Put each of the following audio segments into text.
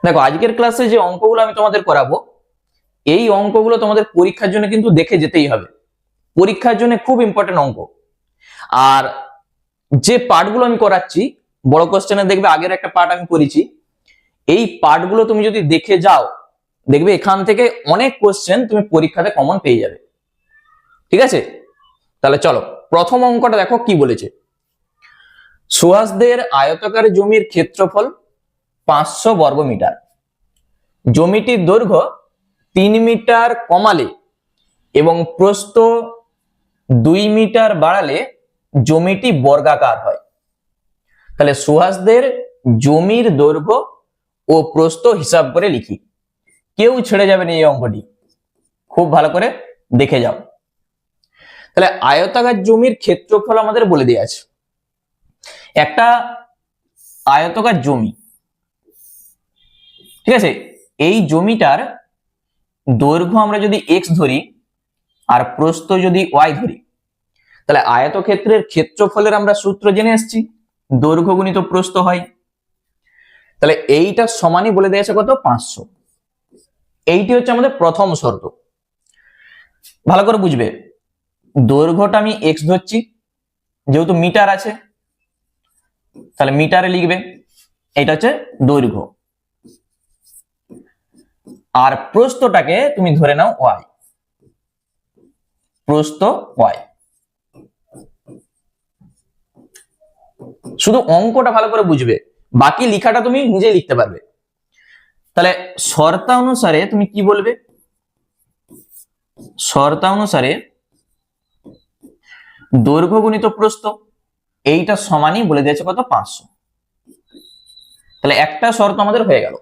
দেখো আজকের ক্লাসে যে অঙ্কগুলো আমি তোমাদের করাবো, এই অঙ্কগুলো তোমাদের পরীক্ষার জন্য কিন্তু দেখে যেতেই হবে। পরীক্ষার জন্য খুব ইম্পর্টেন্ট অঙ্ক। আর যে পার্টগুলো আমি করাচ্ছি, বড় কোশ্চেনে দেখবে আগের একটা পার্ট আমি করেছি, এই পার্টগুলো তুমি যদি দেখে যাও, দেখবে এখান থেকে অনেক কোশ্চেন তুমি পরীক্ষাতে কমন পেয়ে যাবে। ঠিক আছে, তাহলে চলো প্রথম অঙ্কটা দেখো কি বলেছে। সুহাসদের আয়তাকার জমির ক্ষেত্রফল 500 বর্গমিটার। জমিটির দৈর্ঘ্য 3 মিটার কমালে এবং প্রস্থ 2 মিটার বাড়ালে জমিটি বর্গাকার হয়। তাহলে সুহাসদের জমির দৈর্ঘ্য ও প্রস্থ হিসাব করে লিখি। কেউ ছেড়ে যাবে না এই অঙ্কটি, খুব ভালো করে দেখে যাও। তাহলে আয়তাকার জমির ক্ষেত্রফল আমাদের বলে দেওয়া আছে। একটা আয়তাকার জমি, ঠিক আছে, এই জমিটার দৈর্ঘ্য আমরা যদি x ধরি আর প্রস্থ যদি y ধরি, তাহলে আয়তক্ষেত্রের ক্ষেত্রফলের আমরা সূত্র জেনে এসেছি, দৈর্ঘ্য গুণিত প্রস্থ হয়। তাহলে এইটা সমানই বলে দিয়েছে কত, 500। এইটি হচ্ছে আমাদের প্রথম শর্ত। ভালো করে বুঝবে, দৈর্ঘ্যটা আমি x ধরছি, যেহেতু মিটার আছে তাহলে মিটারে লিখবে, এটা হচ্ছে দৈর্ঘ্য। আর প্রস্থটাকে তুমি ধরে নাও y, প্রস্থ y। শুধু অঙ্কটা ভালো করে বুঝবে, বাকি লেখাটা তুমি নিজেই লিখতে পারবে। তাহলে শর্তানুসারে তুমি কি বলবে, শর্তানুসারে দৈর্ঘ্য গুণিত প্রস্থ, এইটা সমানই বলে দিয়েছে কত, 500। তাহলে একটা শর্ত আমাদের হয়ে গেল।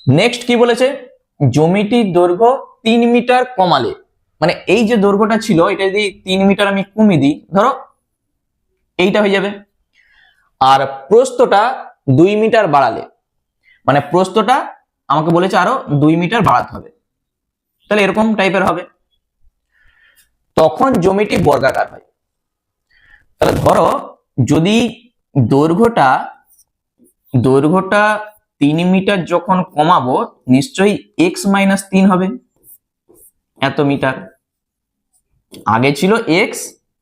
নেক্সট কি বলেছে, জমিটির দৈর্ঘ্য 3 মিটার কমালে, মানে এই যে দৈর্ঘ্যটা ছিল এটা যদি 3 মিটার আমি কমিয়ে দিই, ধরো এইটা হয়ে যাবে। আর প্রস্থটা 2 মিটার বাড়ালে, মানে প্রস্থটা আমাকে বলেছে আরো 2 মিটার বাড়াতে হবে, তাহলে এরকম টাইপের হবে, তখন জমিটি বর্গাকার হয়। তাহলে ধরো যদি দৈর্ঘ্যটা 3 মিটার যখন কমাবো, নিশ্চয়ই x-3 হবে, এত মিটার। আগে ছিল x,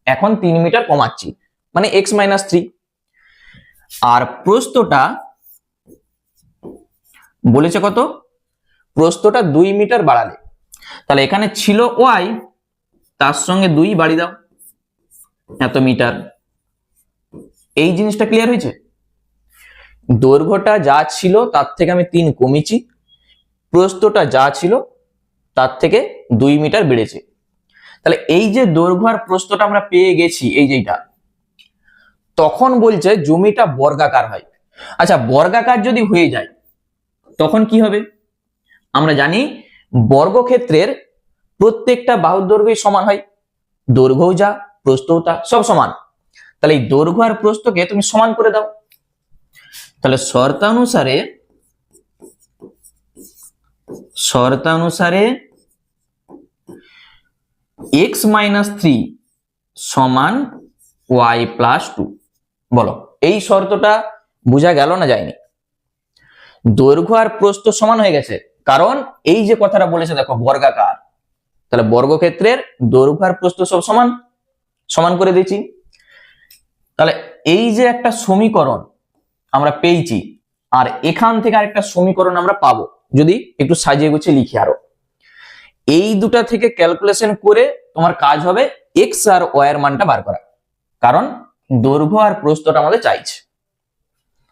এখন 3 মিটার কমাচ্ছি, মানে x-3। আর প্রস্থটা বলেছে কত, প্রস্থটা 2 মিটার বাড়ালে, তাহলে এখানে ছিল y, তার সঙ্গে 2 বাড়িয়ে দাও, এত মিটার। এই জিনিসটা ক্লিয়ার হয়েছে? দৈর্ঘ্যটা যা ছিল তার থেকে আমি 3 কমিয়েছি, প্রস্থটা যা ছিল তার থেকে 2 মিটার বেড়েছে। তাহলে এই যে দৈর্ঘ্য আর প্রস্থটা আমরা পেয়ে গেছি, এই যেটা, তখন বলছে জমিটা বর্গাকার হয়। আচ্ছা, বর্গাকার যদি হয়ে যায় তখন কি হবে? আমরা জানি বর্গক্ষেত্রের প্রত্যেকটা বাহুর দৈর্ঘ্যই সমান হয়, দৈর্ঘ্যও যা প্রস্থও তা সব সমান। তাহলে এই দৈর্ঘ্য আর প্রস্থকে তুমি সমান করে দাও। তাহলে শর্তানুসারে x-3 সমান y+2। বলো, এই শর্তটা বোঝা গেল না যায়নি? দৈর্ঘ্য আর প্রস্থ সমান হয়ে গেছে, কারণ এই যে কথাটা বলেছে দেখো, বর্গাকার। তাহলে বর্গক্ষেত্রের দৈর্ঘ্য আর প্রস্থ সব সমান, সমান করে দিয়েছি। তাহলে এই যে একটা সমীকরণ আমরা পেয়েছি, আর এখান থেকে আরেকটা সমীকরণ আমরা পাবো, যদি একটু সাজিয়ে গুছিয়ে লিখি আরো। এই দুটা থেকে ক্যালকুলেশন করে তোমার কাজ হবে x আর y এর মানটা বার করা, কারণ দৈর্ঘ্য আর প্রস্থটা আমাদের চাইছে।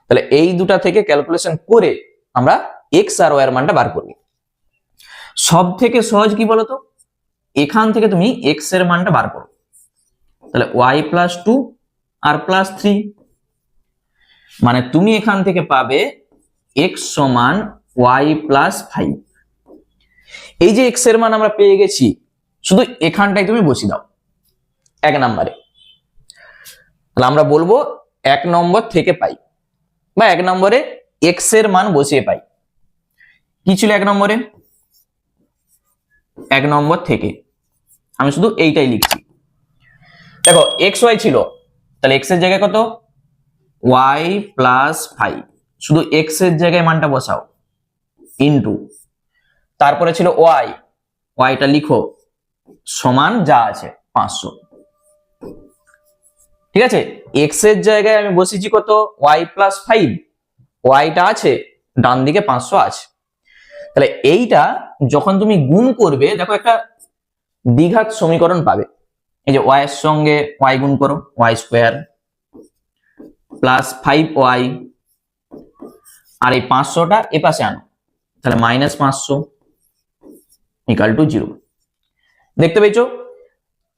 তাহলে এই দুটা থেকে ক্যালকুলেশন করে আমরা x আর y এর মানটা বার করব। সব থেকে সহজ কি বলতো, এখান থেকে তুমি x এর মানটা বার করো, তাহলে y+2 আর +3, মানে তুমি এখান থেকে পাবে x সমান y+5। এই যে x এর মান আমরা পেয়ে গেছি, শুধু এখানটাই তুমি বসিয়ে দাও 1 নম্বরে। তাহলে আমরা বলবো 1 নম্বর থেকে পাই, বা 1 নম্বরে x এর মান বসিয়ে পাই। কি ছিল 1 নম্বরে? 1 নম্বর থেকে আমি শুধু এইটাই লিখছি। দেখো xy ছিল, তাহলে x এর জায়গায় কত, y+5 শুধু এক্স এর জায়গায় মানটা বসাও, ইনটু তারপরে ছিল ওয়াই, ওয়াইটা লিখো সমান যা আছে 500। ঠিক আছে, এক্স এর জায়গায় আমি বসেছি কত, ওয়াই প্লাস 5, ওয়াইটা আছে ডান দিকে 500 আছে। তাহলে এইটা যখন তুমি গুণ করবে, দেখো একটা দ্বিঘাত সমীকরণ পাবে। এই যে ওয়াই এর সঙ্গে ওয়াই গুণ করো, ওয়াই স্কোয়ার প্লাস 5y, আর এই 500টা এ পাশে আনো, তাহলে -500 ইকুয়াল টু 0। দেখতে পেয়েছো,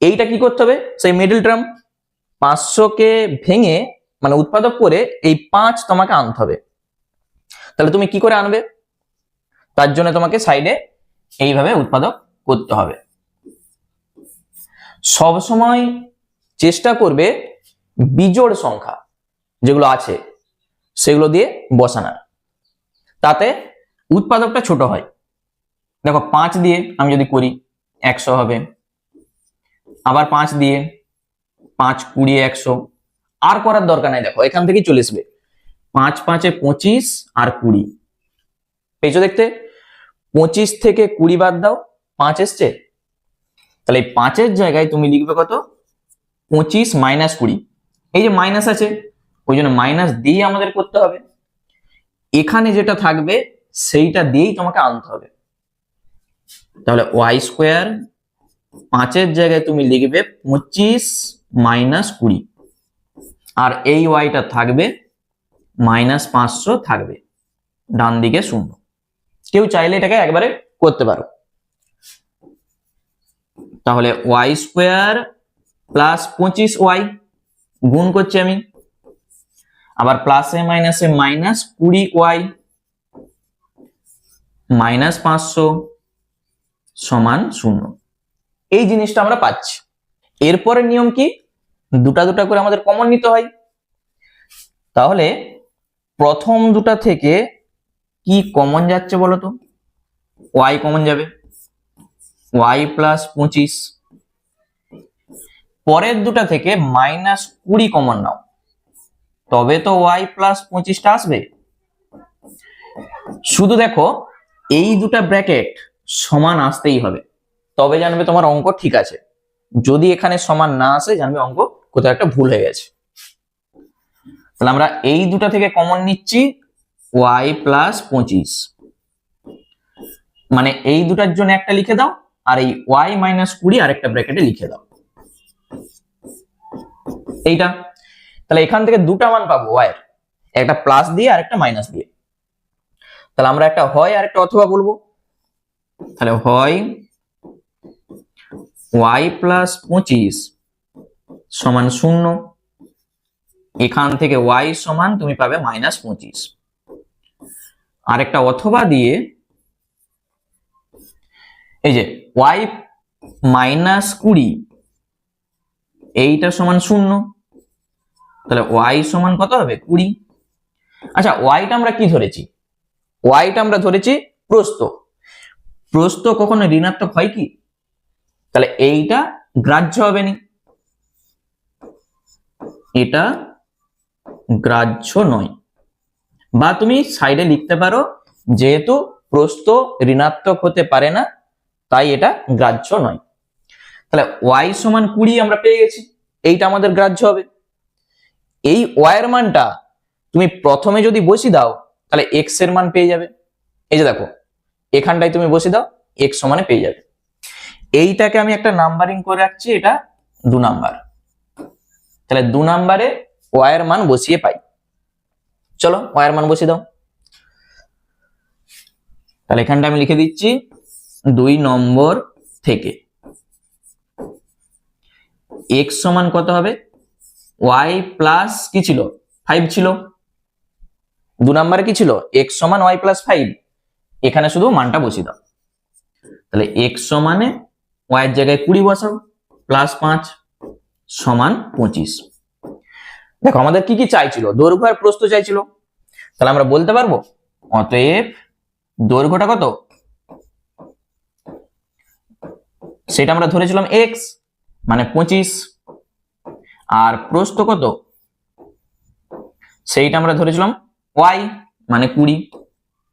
এইটা কি করতে হবে, সেই মিডল টার্ম 500কে ভেঙে মানে উৎপাদক করে এই 5 তোমাকে আনতে হবে। তাহলে তুমি কি করে আনবে, তার জন্য তোমাকে সাইডে এইভাবে উৎপাদক করতে হবে। সব সময় চেষ্টা করবে বিজোড় সংখ্যা যেগুলো আছে সেগুলো দিয়ে বসানোর, তাতে উৎপাদকটা ছোট হয়। দেখো 5 দিয়ে আমি যদি করি 100 হবে, আবার 5 দিয়ে 5 20 100, আর করার দরকার নাই, দেখো এখান থেকেই চলে আসবে 5 5 এ 25 আর 20 পেয়েছো দেখতে। 25 থেকে 20 বাদ দাও, 5 এসছে, তাহলে এই 5 এর জায়গায় তুমি লিখবে কত, 25 মাইনাস 20। এই যে মাইনাস আছে ওই জন্য মাইনাস দিয়ে আমাদের করতে হবে, এখানে যেটা থাকবে সেইটা দিয়েই তোমাকে আনতে হবে। তাহলে ওয়াই স্কোয়ার 5 এর জায়গায় তুমি লিখবে 25 মাইনাস 20, আর এই ওয়াইটা থাকবে -500 থাকবে, ডান দিকে 0। কেউ চাইলে এটাকে একবারে করতে পারো। তাহলে ওয়াই স্কোয়ার প্লাস 25y গুণ করছি আমি, আবার প্লাসে মাইনাসে -20y -500 সমান 0। এই জিনিসটা আমরা পাচ্ছি। এরপরে নিয়ম কি, দুটা দুটা করে আমাদের কমন নিতে হয়। তাহলে প্রথম দুটা থেকে কি কমন যাচ্ছে বলো তো, y কমন যাবে, y প্লাস 25। পরের দুটা থেকে -20 কমন নাও, তবে তো y প্লাস 25টা আসবে। শুধু দেখো এই দুটা ব্র্যাকেট সমান আসতেই হবে, তবে জানবে তোমার অঙ্ক ঠিক আছে। যদি এখানে সমান না আসে জানবে অঙ্ক কোথাও একটা ভুল হয়ে গেছে। তাহলে আমরা এই দুটা থেকে কমন নিচ্ছি y প্লাস 25, মানে এই দুটার জন্য একটা লিখে দাও, আর এই y মাইনাস 20 আরেকটা ব্র্যাকেটে লিখে দাও এইটা। তাহলে এখান থেকে দুটা মান পাবো y এর, একটা প্লাস দিয়ে আর একটা মাইনাস দিয়ে। তাহলে আমরা একটা হয় আর একটা অথবা বলবো। তাহলে হয় y প্লাস 25 সমান 0, এখান থেকে y সমান তুমি পাবে -25। আর একটা অথবা দিয়ে এই যে y মাইনাস 20 এইটা সমান 0, তাহলে y সমান কত হবে 20। আচ্ছা yটা আমরা কি ধরেছি, yটা আমরা ধরেছি প্রস্থ। প্রস্থ কখনো ঋণাত্মক হয় কি, তাহলে এইটা গ্রাহ্য হবে না, এটা গ্রাহ্য নয়। বা তুমি সাইডে লিখতে পারো যেহেতু প্রস্থ ঋণাত্মক হতে পারে না তাই এটা গ্রাহ্য নয়। তাহলে y সমান 20 আমরা পেয়ে গেছি, এইটা আমাদের গ্রাহ্য হবে। এই y এর মানটা তুমি প্রথমে যদি বসিয়ে দাও তাহলে x এর মান পেয়ে যাবে। এই যে দেখো এখানটায় তুমি বসিয়ে দাও, x সমানে পেয়ে যাবে। এইটাকে আমি একটা নাম্বারিং করে রাখছি, এটা 2 নাম্বার। তাহলে 2 নাম্বারে y এর মান বসিয়ে পাই। চলো y এর মান বসিয়ে দাও। তাহলে এখানটা আমি লিখে দিচ্ছি 2 নম্বর থেকে x সমান কত হবে, y প্লাস কি ছিল 5 ছিল, 2 নম্বরে কি ছিল x সমান y প্লাস 5, এখানে শুধু মানটা বসিয়ে দাও। তাহলে x সমানে y এর জায়গায় 20 বসাও, প্লাস 5 সমান 25। দেখো আমাদের কি কি চাইছিল, দৈর্ঘ্য আর প্রস্থ চাইছিল। তাহলে আমরা বলতে পারবো অতএব দৈর্ঘ্যটা কত, সেটা আমরা ধরেছিলাম x মানে 25, আর প্রস্থ কত সেইটা আমরা ধরেছিলাম y মানে 20,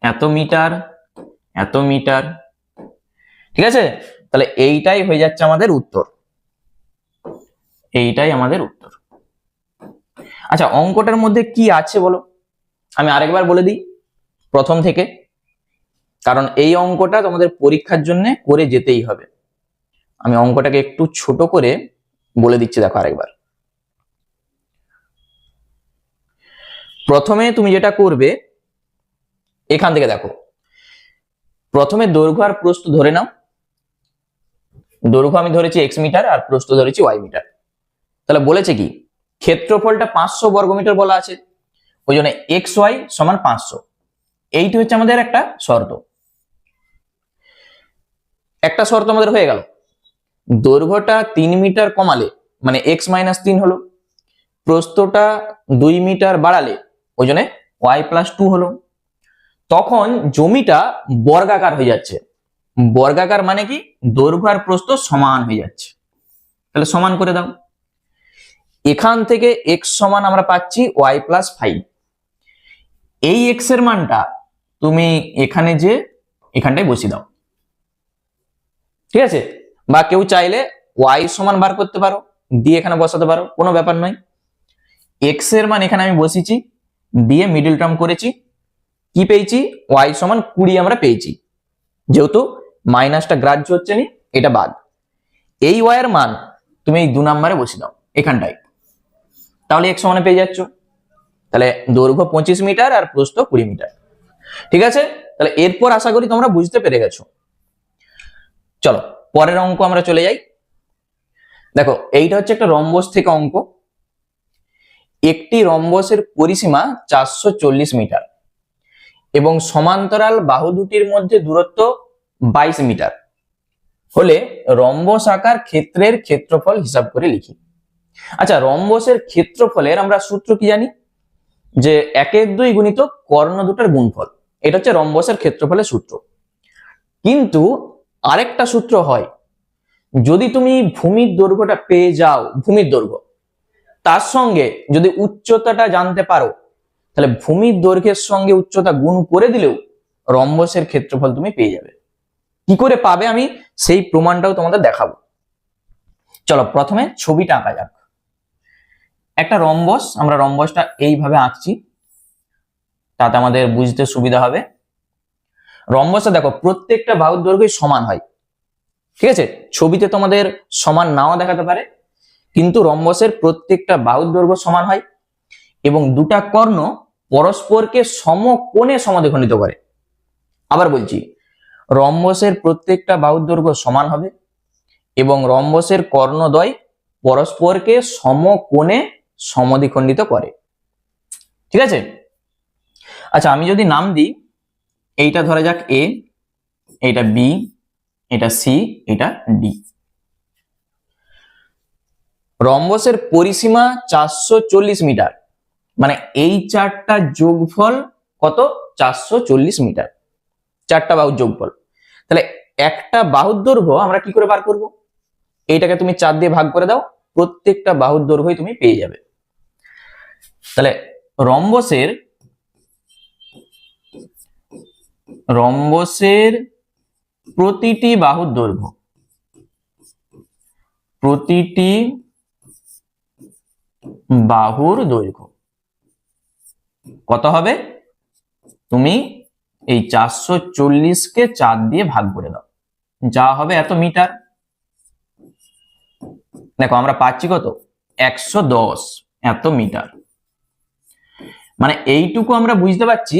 এত মিটার, এত মিটার। ঠিক আছে, তাহলে এইটাই হয়ে যাচ্ছে আমাদের উত্তর, এইটাই আমাদের উত্তর। আচ্ছা, অঙ্কটার মধ্যে কি আছে বলো, আমি আরেকবার বলে দিই প্রথম থেকে, কারণ এই অঙ্কটা তোমাদের পরীক্ষার জন্য করে যেতেই হবে। আমি অঙ্কটাকে একটু ছোট করে বলে দিচ্ছি, দেখো আরেকবার। প্রথমে তুমি যেটা করবে, এখান থেকে দেখো, প্রথমে দৈর্ঘ্য আর প্রস্থ ধরে নাও। দৈর্ঘ্য আমি ধরেছি x মিটার আর প্রস্থ ধরেছি y মিটার। তাহলে বলেছে কি, ক্ষেত্রফলটা 500 বর্গমিটার বলা আছে, ওই জন্য xy সমান 500। এইটি হচ্ছে আমাদের একটা শর্ত। একটা শর্ত আমাদের হয়ে গেল, দৈর্ঘ্যটা 3 মিটার কমালে মানে x - 3 হলো, প্রস্থটা 2 মিটার বাড়ালে ওই জন্য y + 2 হলো। তখন জমিটা বর্গাকার হয়ে যাচ্ছে। বর্গাকার মানে কি, দৈর্ঘ্য আর প্রস্থ সমান হয়ে যাচ্ছে। তাহলে সমান করে দাও। এখান থেকে x সমান আমরা পাচ্ছি y + 5। এই x এর মানটা তুমি এখানে যে এখানটায় বসিয়ে দাও, ঠিক আছে? বা কেউ চাইলে y সমান বার করতে পারো, দিয়ে এখানে বসাতে পারো, কোনো ব্যাপার নয়। x এর মান এখানে আমি বসিয়েছি, দিয়ে মিডল টার্ম করেছি, কি পেয়েছি, y সমান 20 আমরা পেয়েছি। যেহেতু মাইনাসটা গ্রাহ্য হচ্ছে না, এটা বাদ। এই y এর মান তুমি এই 2 নম্বরে বসিয়ে দাও এখানটায়, তাহলে x সমানে পেয়ে যাচ্ছ। তাহলে দৈর্ঘ্য 25 মিটার আর প্রস্থ 20 মিটার। ঠিক আছে, তাহলে এরপর আশা করি তোমরা বুঝতে পেরে গেছো। চলো পরের অঙ্ক আমরা চলে যাই। দেখো, এইটা হচ্ছে একটা রম্বস থেকে অঙ্ক। একটি রম্বসের পরিসীমা 440 মিটার এবং সমান্তরাল বাহু দুটির মধ্যে দূরত্ব 22 মিটার হলে রম্বস আকার ক্ষেত্রের ক্ষেত্রফল হিসাব করে লিখি। আচ্ছা, রম্বসের ক্ষেত্রফলের আমরা সূত্র কি জানি, যে 1/2 গুণিত কর্ণ দুটার গুণফল। এটা হচ্ছে রম্বসের ক্ষেত্রফলের সূত্র। কিন্তু আরেকটা সূত্র হয়, যদি তুমি ভূমির দৈর্ঘ্যটা পেয়ে যাও, ভূমির দৈর্ঘ্য, তার সঙ্গে যদি উচ্চতাটা জানতে পারো, তাহলে ভূমির দৈর্ঘ্যের সঙ্গে উচ্চতা গুণ করে দিলেও রম্বসের ক্ষেত্রফল তুমি পেয়ে যাবে। কি করে পাবে আমি সেই প্রমাণটাও তোমাদের দেখাবো। চলো প্রথমে ছবিটা আঁকা যাক। একটা রম্বস, আমরা রম্বসটা এইভাবে আঁকছি, তাতে আমাদের বুঝতে সুবিধা হবে। রম্বসটা দেখো, প্রত্যেকটা বাহুর দৈর্ঘ্য সমান হয়। ঠিক আছে, ছবিতে তোমাদের সমান নাও দেখাতে পারে, কিন্তু রম্বসের প্রত্যেকটা বাহুর দৈর্ঘ্য সমান হয় এবং দুটা কর্ণ পরস্পরকে সমকোণে সমদ্বিখণ্ডিত করে। আবার বলছি, রম্বসের প্রত্যেকটা বাহুর দৈর্ঘ্য সমান হবে এবং রম্বসের কর্ণদ্বয় পরস্পরকে সমকোণে সমদ্বিখণ্ডিত করে। ঠিক আছে, আচ্ছা আমি যদি নাম দিই, এইটা ধরা যাক এ, এইটা বি, এটা সি, এটা ডি। রম্বসের পরিসীমা 440 মিটার, মানে এই চারটা যোগফল কত, 440 মিটার, চারটা বাহুর যোগফল। তাহলে একটা বাহুর দৈর্ঘ্য আমরা কি করে বার করব, এইটাকে তুমি 4 দিয়ে ভাগ করে দাও, প্রত্যেকটা বাহুর দৈর্ঘ্যই তুমি পেয়ে যাবে। তাহলে রম্বসের প্রতিটি বাহুর দৈর্ঘ্য, প্রতিটি বাহুর দৈর্ঘ্য কত হবে, তুমি এই 440-কে 4 দিয়ে ভাগ করে দাও, যা হবে এত মিটার। দেখো আমরা পাচ্ছি কত, 110 এত মিটার। মানে এইটুকু আমরা বুঝতে পারছি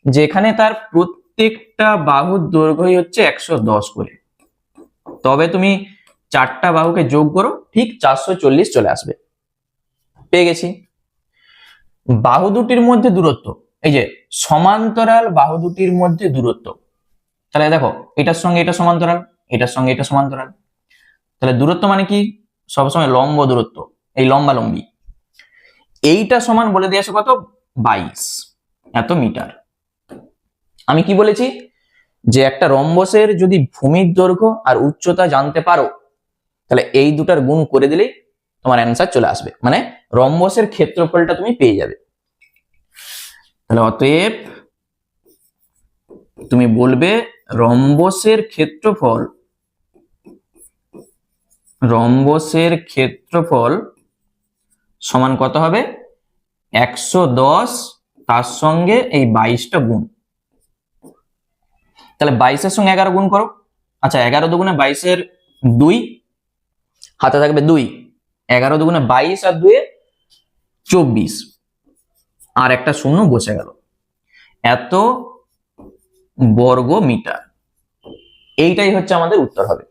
যে এখানে তার প্রত্যেকটা বাহুর দৈর্ঘ্যই হচ্ছে 110 করে। তবে তুমি চারটা বাহুকে যোগ করো, ঠিক 440 চলে আসবে। পেয়ে গেছি। বাহু দুটির মধ্যে দূরত্ব, এই যে সমান্তরাল বাহু দুটির মধ্যে দূরত্ব, তাহলে দেখো এটার সঙ্গে এটা সমান্তরাল, এটার সঙ্গে এটা সমান্তরাল, তাহলে দূরত্ব মানে কি, সবসময় লম্ব দূরত্ব, এই লম্বালম্বি। এইটা সমান বলে দিয়েছে কত, 22 এত মিটার। আমি কি বলেছি, যে একটা রম্বসের যদি ভূমির দৈর্ঘ্য আর উচ্চতা জানতে পারো, তাহলে এই দুটার গুণ করে দিলেই তোমার অ্যান্সার চলে আসবে, মানে রম্বসের ক্ষেত্রফলটা তুমি পেয়ে যাবে। তাহলে অতএব তুমি বলবে রম্বসের ক্ষেত্রফল সমান কত হবে? 110 তার সঙ্গে এই 22টা গুণ। তাহলে 22-এর সঙ্গে 11 গুণ করো। আচ্ছা, 11 দুগুণে 22-এর 2, হাতে থাকবে 2, 11 দুগুণে 22 আর 2 24, আর একটা শূন্য বসে গেল। এত বর্গ মিটার, এইটাই হচ্ছে আমাদের উত্তর হবে।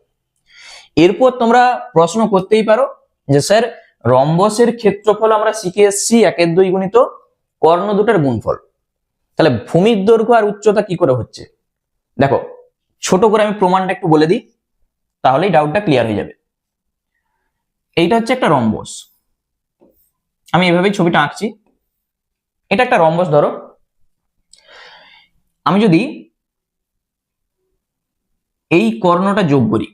এরপর তোমরা প্রশ্ন করতেই পারো যে স্যার রম্বসের ক্ষেত্রফল আমরা শিখে এসেছি 1/2 গুণিত কর্ণ দুটার গুণফল, তাহলে ভূমির দৈর্ঘ্য আর উচ্চতা কি করে হচ্ছে? দেখো, ছোট করে আমি প্রমাণটা একটু বলে দিই, তাহলেই ডাউটটা ক্লিয়ার হয়ে যাবে। এইটা হচ্ছে একটা রম্বস, আমি এভাবেই ছবিটা আঁকছি। এটা একটা রম্বস ধরো। আমি যদি এই কর্ণটা যোগ করি,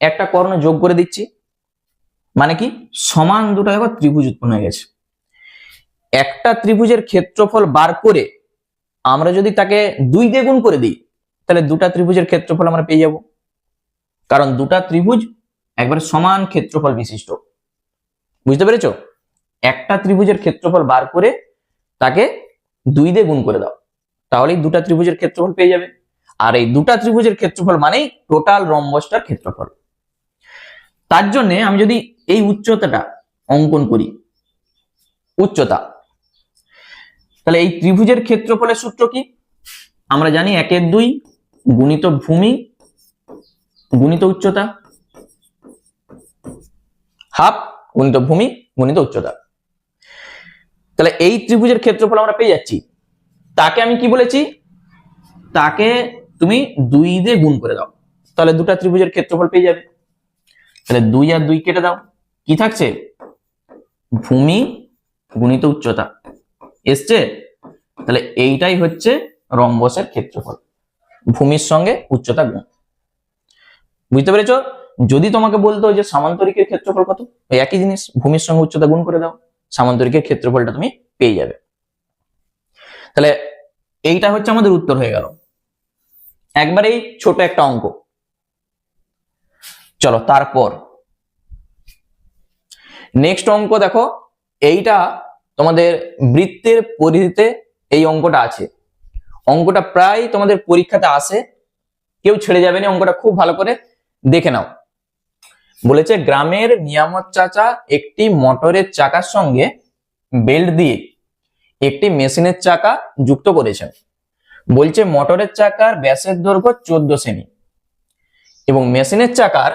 একটা কর্ণ যোগ করে দিচ্ছি, মানে কি সমান দুটো দেখো ত্রিভুজ উৎপন্ন হয়ে গেছে। একটা ত্রিভুজের ক্ষেত্রফল বার করে আমরা যদি তাকে 2 দিয়ে গুণ করে দিই, তাহলে দুটা ত্রিভুজের ক্ষেত্রফল আমরা পেয়ে যাব, কারণ দুটা ত্রিভুজ একবারে সমান ক্ষেত্রফল বিশিষ্ট। বুঝতে পেরেছো? একটা ত্রিভুজের ক্ষেত্রফল বার করে তাকে 2 দিয়ে গুণ করে দাও, তাহলেই দুটা ত্রিভুজের ক্ষেত্রফল পেয়ে যাবে। আর এই দুটা ত্রিভুজের ক্ষেত্রফল মানেই টোটাল রম্বসটার ক্ষেত্রফল। তার জন্য আমি যদি এই উচ্চতাটা অঙ্কন করি, উচ্চতা, তাহলে এই ত্রিভুজের ক্ষেত্রফলের সূত্র কি? আমরা জানি 1/2 গুণিত ভূমি গুণিত উচ্চতা, হাফ গুণিত ভূমি গুণিত উচ্চতা। তাহলে এই ত্রিভুজের ক্ষেত্রফল আমরা পেয়ে যাচ্ছি। তাকে আমি কি বলেছি? তাকে তুমি 2 দিয়ে গুণ করে দাও, তাহলে দুটা ত্রিভুজের ক্ষেত্রফল পেয়ে যাবে। তাহলে 2 আর 2 কেটে দাও, কি থাকছে? ভূমি গুণিত উচ্চতা এসছে। তাহলে এইটাই হচ্ছে রম্বসের ক্ষেত্রফল, ভূমির সঙ্গে উচ্চতা গুণ। বুঝতে পেরেছো? যদি তোমাকে বলতো যে সামান্তরিকের ক্ষেত্রফল কত, ওই একই জিনিস, ভূমির সঙ্গে উচ্চতা গুণ করে দাও, সামান্তরিকের ক্ষেত্রফলটা তুমি পেয়ে যাবে। তাহলে এইটা হচ্ছে আমাদের উত্তর হয়ে গেল, একবারেই ছোট একটা অঙ্ক। চলো তারপর নেক্সট অঙ্ক দেখো। এইটা তোমাদের বৃত্তের পরিধিতে এই অঙ্কটা আছে। অঙ্কটা প্রায় তোমাদের পরীক্ষাতে আসে, কেউ ছেড়ে যাবে না, অঙ্কটা খুব ভালো করে দেখে নাও। বলেছে গ্রামের নিয়ামত চাচা একটি মোটরের চাকার সঙ্গে বেল্ট দিয়ে একটি মেশিনের চাকা যুক্ত করেছেন। বলছে মোটরের চাকার ব্যাসের দৈর্ঘ্য 14 সেমি এবং মেশিনের চাকার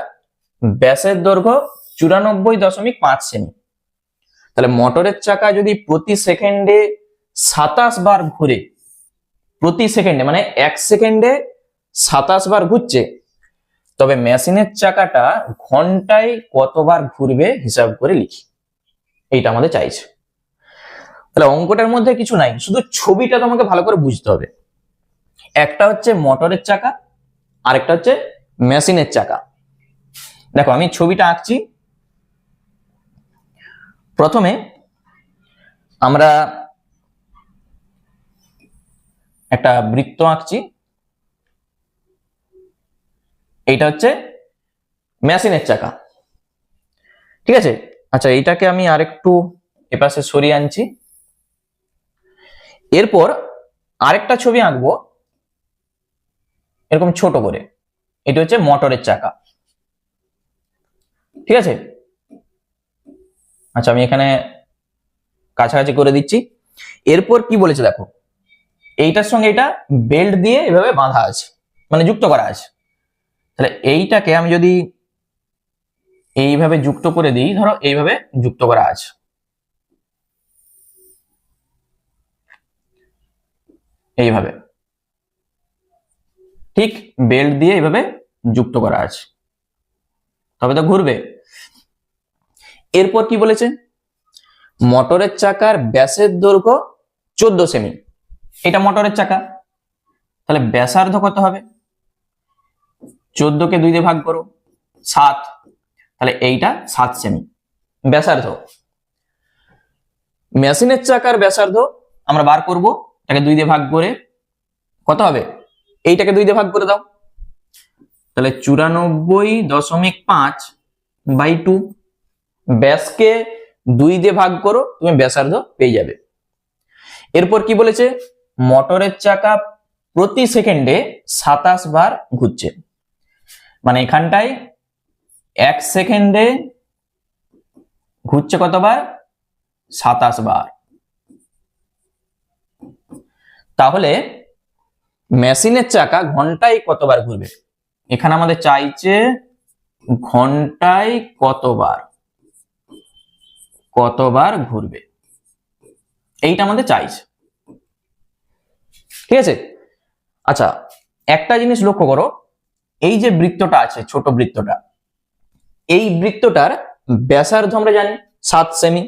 ব্যাসের দৈর্ঘ্য 94.5 সেমি। তাহলে মোটরের চাকা যদি প্রতি সেকেন্ডে 27 বার ঘুরে, প্রতি সেকেন্ডে মানে 1 সেকেন্ডে 27 বার ঘুরছে, তবে মেশিনের চাকাটা ঘন্টায় কতবার ঘুরবে হিসাব করে লিখি। এইটা আমাদের চাইছে। তাহলে অঙ্কটার মধ্যে কিছু নাই, শুধু ছবিটা তোমাকে ভালো করে বুঝতে হবে। একটা হচ্ছে মোটরের চাকা, আরেকটা হচ্ছে মেশিনের চাকা। দেখো আমি ছবিটা আঁকছি। প্রথমে আমরা একটা বৃত্ত আঁকছি, এইটা হচ্ছে মেশিনের চাকা, ঠিক আছে? আচ্ছা, এইটাকে আমি আরেকটু এপাশে সরিয়ে আনছি। এরপর আরেকটা ছবি আঁকবো এরকম ছোট করে, এটা হচ্ছে মোটরের চাকা, ঠিক আছে? আচ্ছা, আমি এখানে কাছাকাছি করে দিচ্ছি। এরপর কি বলেছে দেখো, এইটার সঙ্গে এটা বেল্ট দিয়ে এভাবে বাঁধা আছে, মানে যুক্ত করা আছে। তাহলে এইটাকে আমি যদি এইভাবে যুক্ত করে দিই, ধরো এইভাবে যুক্ত করা আছে, এইভাবে, ঠিক বেল্ট দিয়ে এইভাবে যুক্ত করা আছে, তবে তো ঘুরবে। এরপর কি বলেছে? মোটরের চাকার ব্যাসের দৈর্ঘ্য 14 সেমি, এটা মোটরের চাকা, তাহলে ব্যাসার্ধ কত হবে? 14 কে 2 দিয়ে ভাগ করো, 7, তাহলে এইটা 7 সেমি ব্যাসার্ধ। মেশিনের চাকার ব্যাসার্ধ আমরা বার করব, এটাকে 2 দিয়ে ভাগ করে কত হবে? এইটাকে 2 দিয়ে ভাগ করে দাও, তাহলে 94.5/2। ব্যাসকে 2 দিয়ে ভাগ করো, তুমি ব্যাসার্ধ পেয়ে যাবে। এরপর কি বলেছে, মোটরের চাকা প্রতি সেকেন্ডে 27 বার ঘুরছে, মানে এখানটায় 1 সেকেন্ডে ঘুরছে কতবার, 27 বার। তাহলে মেশিনের চাকা ঘন্টায় কতবার ঘুরবে, এখানে আমাদের চাইছে ঘন্টায় কতবার ঘুরবে, এইটা আমাদের চাইছে। ঠিক আছে। আচ্ছা, একটা জিনিস লক্ষ্য করো, এই যে বৃত্তটা আছে, ছোট বৃত্তটা, এই বৃত্তটার ব্যাসার্ধ আমরা জানি 7 সেমি,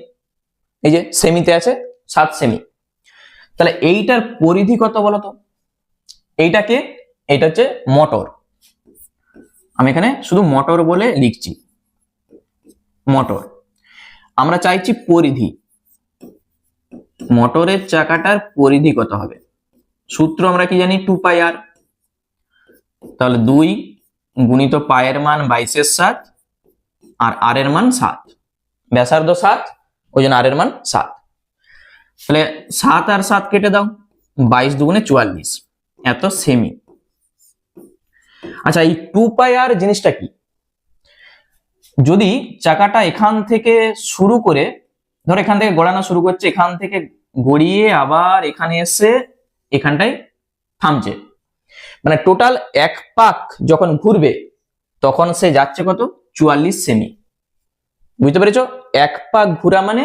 এই যে সেমিতে আছে 7 সেমি। তাহলে এইটার পরিধি কত বলতো, এইটাকে, এটা হচ্ছে মোটর, আমি এখানে শুধু মোটর বলে লিখছি, মোটর। আমরা চাইছি পরিধি, মোটরের চাকাটার পরিধি কত হবে, সূত্র আমরা কি জানি, 2πr। তাহলে 2 গুণিত পায়ের মান 22/7 আর আর এর মান 7, ব্যাসার্ধ 7, ওই জন্য আর এর মান 7। তাহলে 7 আর 7 কেটে দাও, 22 দুগুণে 44, এত সেমি। আচ্ছা, এই 2πr জিনিসটা কি, যদি চাকাটা এখান থেকে শুরু করে, ধর এখান থেকে গড়ানো শুরু করছে, এখান থেকে গড়িয়ে আবার এখানে এসে এখানটায় থামছে, মানে টোটাল 1 পাক যখন ঘুরবে তখন সে যাচ্ছে কত, 44 সেমি। বুঝতে পেরেছো, 1 পাক ঘোরা মানে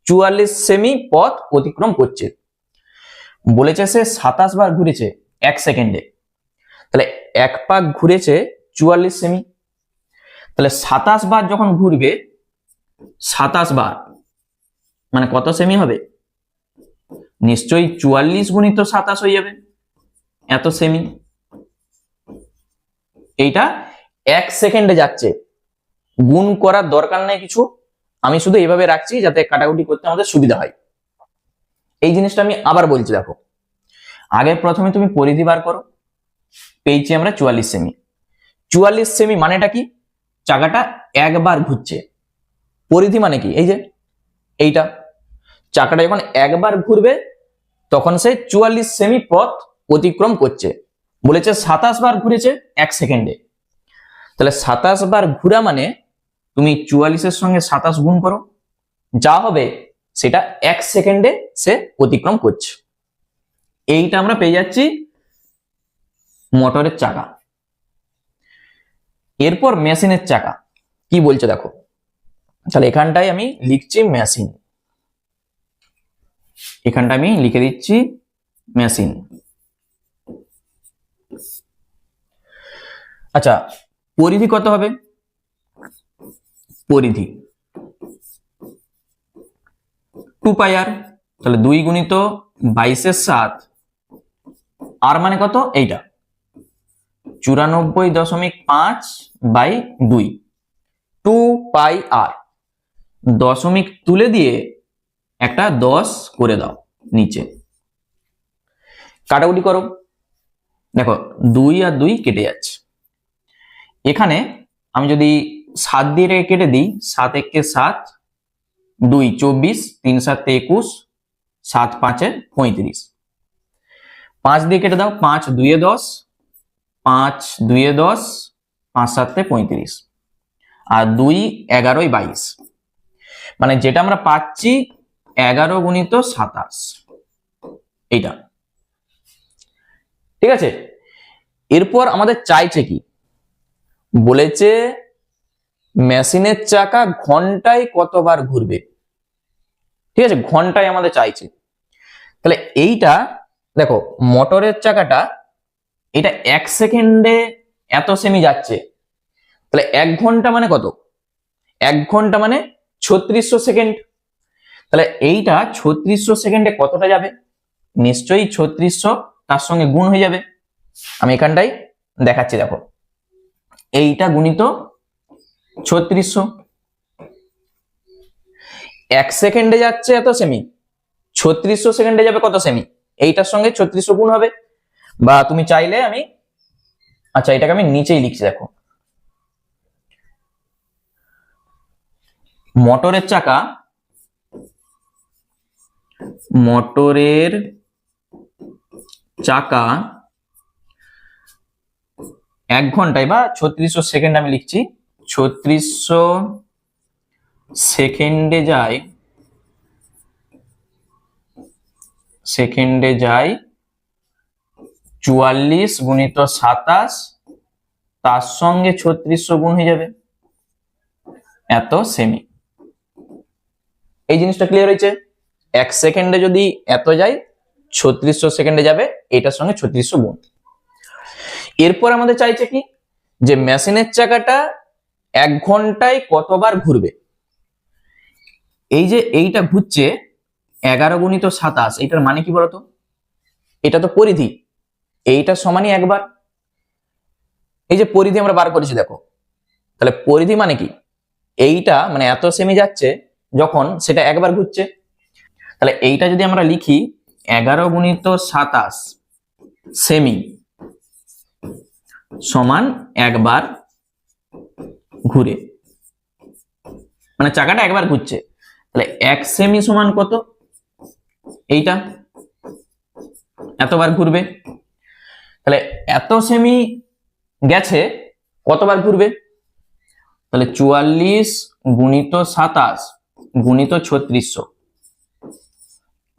44 সেমি পথ অতিক্রম করছে। বলেছে সে 27 বার ঘুরেছে 1 সেকেন্ডে, তাহলে 1 পাক ঘুরেছে 44 সেমি, তাহলে 27 বার যখন ঘুরবে, 27 বার মানে কত সেমি হবে, নিশ্চয়ই 44 গুণিত 27 হয়ে যাবে, এত সেমি। এইটা 1 সেকেন্ডে যাচ্ছে, গুণ করার দরকার নেই কিছু, আমি শুধু এইভাবে রাখছি যাতে কাটাকুটি করতে আমাদের সুবিধা হয়। এই জিনিসটা আমি আবার বলছি, দেখো, আগে প্রথমে তুমি পরিধি বার করো, পেয়েছি আমরা 44 সেমি। 44 সেমি মানেটা কি, চাকাটা একবার ঘুরছে। পরিধি মানে কি, এই যে এইটা, চাকাটা যখন একবার ঘুরবে তখন সে 44 সেমি পথ অতিক্রম করছে। বলেছে 27 বার ঘুরেছে 1 সেকেন্ডে, তাহলে 27 বার ঘুরা মানে তুমি 44 এর সঙ্গে 27 গুণ করো, যা হবে সেটা 1 সেকেন্ডে সে অতিক্রম করছে। এইটা আমরা পেয়ে যাচ্ছি মোটরের চাকা। এরপর মেশিনের চাকা কি বলছে দেখো, তাহলে এখানটায় আমি লিখছি মেশিন, এখানটা আমি লিখে দিচ্ছি মেশিন। আচ্ছা, পরিধি কত হবে, পরিধি 2πr, তাহলে 2 গুণিত 22/7, আর মানে কত, এইটা 94.5/2, 2πr, দশমিক তুলে দিয়ে একটা 10 করে দাও নিচে, কাটাকুটি করো, দেখো 2 আর 2 কেটে যাচ্ছে। এখানে আমি যদি 7 দিয়ে কেটে দিই, 7 একে 7, 2 24, 3 7 21, 7 5 35, 5 দিয়ে কেটে দাও, 5 2 10, 5 2 10, 5 7 35, আর 2 11 22, মানে যেটা আমরা পাচ্ছি 11 গুণিত 27, এইটা। ঠিক আছে। এরপর আমাদের চাইছে কি, বলেছে মেশিনের চাকা ঘন্টায় কতবার ঘুরবে। ঠিক আছে, ঘন্টায় আমাদের চাইছে। তাহলে এইটা দেখো, মোটরের চাকাটা এটা 1 সেকেন্ডে এত সেমি যাচ্ছে, তাহলে 1 ঘন্টা মানে কত, 1 ঘন্টা মানে 3600 সেকেন্ড। তাহলে এইটা 3600 সেকেন্ডে কতটা যাবে, নিশ্চয়ই 3600 তার সঙ্গে গুণ হয়ে যাবে। আমি এখানটাই দেখাচ্ছি, দেখো এইটা গুণিত 3600, 1 সেকেন্ডে যাচ্ছে এত সেমি, 3600 সেকেন্ডে যাবে কত সেমি, এইটার সঙ্গে 3600 গুণ হবে, বা তুমি চাইলে আমি, আচ্ছা এটাকে আমি নিচেই লিখছি, দেখো মোটরের চাকা, মোটরের চাকা 1 ঘন্টায় বা 3600 সেকেন্ড আমি লিখছি, 3600 সেকেন্ডে যায়, 44 গুণিত 27, তার সঙ্গে 3600 গুণ হয়ে যাবে, এত সেমি। এই জিনিসটা ক্লিয়ার হয়েছে? 1 সেকেন্ডে যদি এত যায়, 3600 সেকেন্ডে যাবে, এটার সঙ্গে 3600 গুণ। এরপর আমাদের চাইছে কি, যে মেশিনের চাকাটা 1 ঘন্টায় কতবার ঘুরবে। এই যে এইটা ঘুরছে 11 গুণিত 27, এটার মানে কি বলতো? এটা তো পরিধি, এইটা সমানই একবার। এই যে পরিধি আমরা বার করেছি দেখো, তাহলে পরিধি মানে কি, এইটা মানে এত সেমি যাচ্ছে যখন, সেটা একবার ঘুরছে। তাহলে এইটা যদি আমরা লিখি 11 গুণিত 27 সেমি সমান একবার ঘুরে, মানে চাকাটা একবার ঘুরছে, তাহলে 1 সেমি সমান কত, এইটা এতবার ঘুরবে। তাহলে এত সেমি গেছে, কতবার ঘুরবে, তাহলে 44 গুণিত 27 গুণিত 3600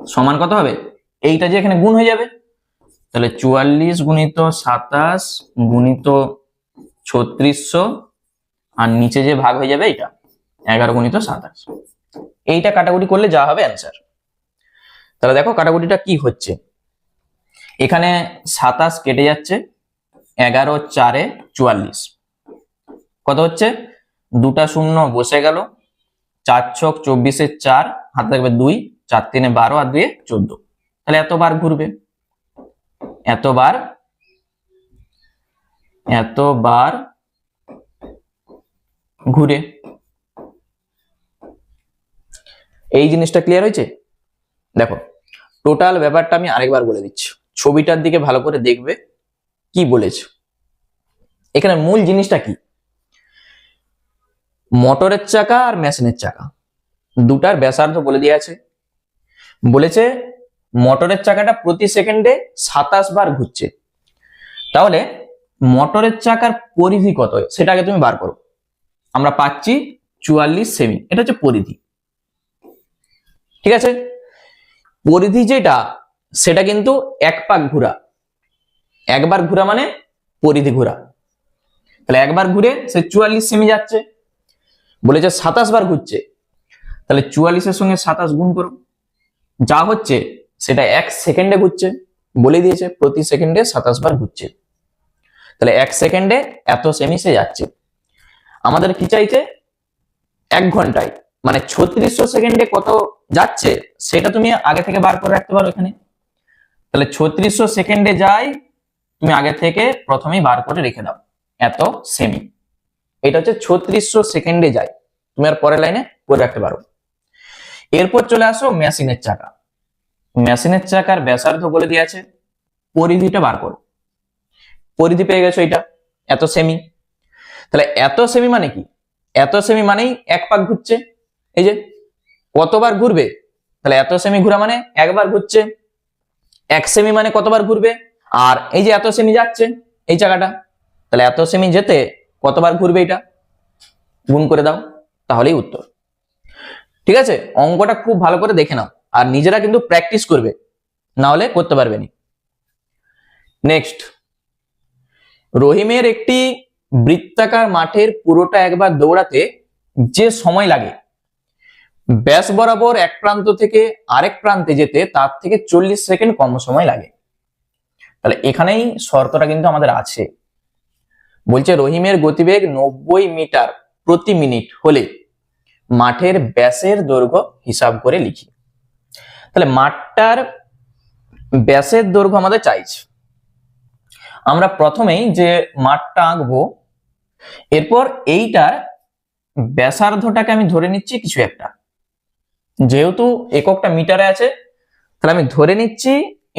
সমান কত হবে, এইটা যে এখানে গুণ হয়ে যাবে, তাহলে 44 গুণিত 27 গুণিত 3600, আর নিচে যে ভাগ হয়ে যাবে এটা 11 গুণিত 27, এইটা কাটাকুটি করলে যা হবে অ্যান্সার। তাহলে দেখো কাটাকুটিটা কি হচ্ছে, এখানে 27 কেটে যাচ্ছে, 11 4 44, কত হচ্ছে, 2টা শূন্য বসে গেল, 4 ছক 24 4, হাতে থাকবে 2, 4 3 12 আর 2 14, তাহলে এতবার ঘুরবে, এতবার ঘুরে। এই জিনিসটা ক্লিয়ার হয়েছে? দেখো টোটাল ব্যাপারটা আমি আরেকবার বলে দিচ্ছি, ছবিটার দিকে ভালো করে দেখবে কি বলেছে। এখানে মূল জিনিসটা কি, মোটরের চাকা আর মেশিনের চাকা দুটার ব্যাসার্ধ বলে দেওয়া আছে। বলেছে মোটরের চাকাটা প্রতি সেকেন্ডে 27 বার ঘুরছে, তাহলে মোটরের চাকার পরিধি কত সেটা আগে তুমি বার করো। আমরা পাচ্ছি 44 সেমি, এটা হচ্ছে পরিধি, ঠিক আছে। পরিধি যেটা, সেটা কিন্তু 1 পাক ঘোরা, একবার ঘোরা মানে পরিধি ঘোরা, তাহলে একবার ঘুরে সে 44 সেমি যাচ্ছে। বলেছে 27 বার ঘুরছে, তাহলে 44 এর সঙ্গে 27 গুণ করো, যা হচ্ছে সেটা 1 সেকেন্ডে ঘুরছে, বলে দিয়েছে প্রতি সেকেন্ডে 27 বার ঘুরছে, তাহলে 1 সেকেন্ডে এত সেমি সে যাচ্ছে। আমাদের কি চাইছে, 1 ঘন্টায় মানে 3600 সেকেন্ডে কত যাচ্ছে সেটা তুমি আগে থেকে বার করে রাখতে পারো এখানে। তাহলে 3600 সেকেন্ডে যায়, তুমি আগে থেকে প্রথমেই বার করে রেখে দাও এত সেমি, এটা হচ্ছে 3600 সেকেন্ডে যায়, তুমি আর পরের লাইনে করে রাখতে পারো। এরপর চলে আসো মেশিনের চাকা। মেশিনের চাকার ব্যাসার্ধ বলে দিয়েছে, পরিধিটা বার করো, পরিধি পেয়ে গেছো এটা এত সেমি। তাহলে এত সেমি মানে কি, এত সেমি মানেই 1 পাক ঘুরছে, এই যে কতবার ঘুরবে, তাহলে এত সেমি ঘোরা মানে একবার ঘুরছে, 1 সেমি মানে কতবার ঘুরবে, আর এই যে এত সেমি যাচ্ছে এই চাকাটা, তাহলে এত সেমি যেতে কতবার ঘুরবে এটা গুণ করে দাও, তাহলেই উত্তর। ঠিক আছে, অঙ্কটা খুব ভালো করে দেখে নাও, আর নিজেরা কিন্তু প্র্যাকটিস করবে, না হলে করতে পারবে না। নেক্সট, রহিমের একটি বৃত্তাকার মাঠের পুরোটা একবার দৌড়াতে যে সময় লাগে, ব্যাস বরাবর এক প্রান্ত থেকে আরেক প্রান্তে যেতে তার থেকে 40 সেকেন্ড কম সময় লাগে। তাহলে এখানেই শর্তটা কিন্তু আমাদের আছে। বলছে রহিমের গতিবেগ 90 মিটার প্রতি মিনিট হলে মাঠের ব্যাসের দৈর্ঘ্য হিসাব করে লিখি। তাহলে মাঠটার ব্যাসের দৈর্ঘ্য আমাদের চাইছে। আমরা প্রথমেই যে মাঠটা আঁকবো, এরপর এইটার ব্যাসার্ধটাকে আমি ধরে নিচ্ছি কিছু একটা, যেহেতু এককটা মিটারে আছে, তাহলে আমি ধরে নিচ্ছি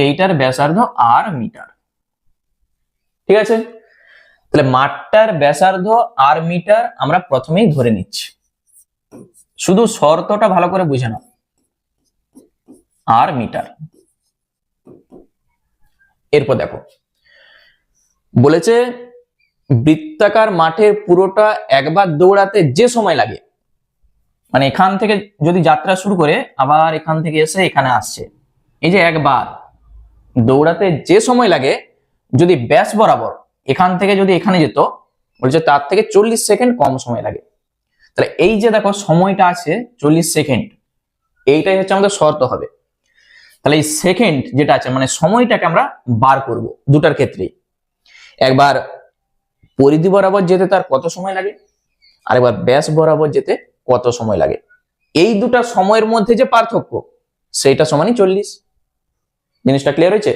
এইটার ব্যাসার্ধ আর মিটার। ঠিক আছে, তাহলে মাঠটার ব্যাসার্ধ আর মিটার আমরা প্রথমেই ধরে নিচ্ছি, শুধু শর্তটা ভালো করে বুঝে নাও, আর মিটার। এরপর দেখো বলেছে বৃত্তাকার মাঠের পুরোটা একবার দৌড়াতে যে সময় লাগে, মানে এখান থেকে যদি যাত্রা শুরু করে আবার এখান থেকে এসে এখানে আসছে, এই যে একবার দৌড়াতে যে সময় লাগে যদি ব্যাস বরাবর এখান থেকে যদি এখানে যেত, বলছে তার থেকে 40 সেকেন্ড কম সময় লাগে। তাহলে এই যে দেখো সময়টা আছে 40 সেকেন্ড, এইটাই হচ্ছে আমাদের শর্ত হবে। তাহলে এই সেকেন্ড যেটা আছে মানে সময়টাকে আমরা বার করব দুটার ক্ষেত্রেই, একবার পরিধি বরাবর যেতে তার কত সময় লাগে, আর একবার ব্যাস বরাবর যেতে কত সময় লাগে। এই দুটা সময়ের মধ্যে যে পার্থক্য সেইটা সমানই 40। জিনিসটা ক্লিয়ার হয়েছে?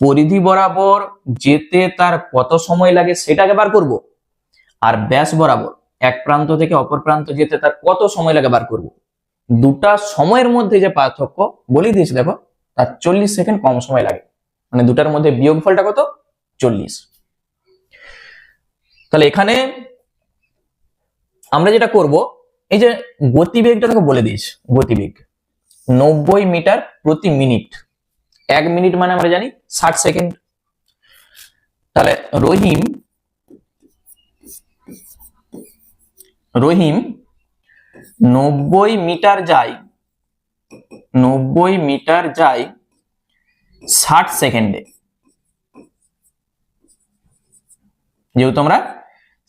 পরিধি বরাবর যেতে তার কত সময় লাগে সেটাকে বার করব, আর ব্যাস বরাবর এক প্রান্ত থেকে অপর প্রান্ত যেতে তার কত সময় লাগে বার করব। দুটা সময়ের মধ্যে যে পার্থক্য বলে দিয়েছি দেখো, তার 40 সেকেন্ড কম সময় লাগে, মানে দুটার মধ্যে বিয়োগফলটা কত? 40। তাহলে এখানে আমরা যেটা করব, এই যে গতিবেগটা তোকে বলে দিয়েছি, গতিবেগ 90 মিটার প্রতি মিনিট, 1 মিনিট মানে আমরা জানি 60 সেকেন্ড। তাহলে রহিম 90 মিটার যায় 60 সেকেন্ডে। যেহেতু আমরা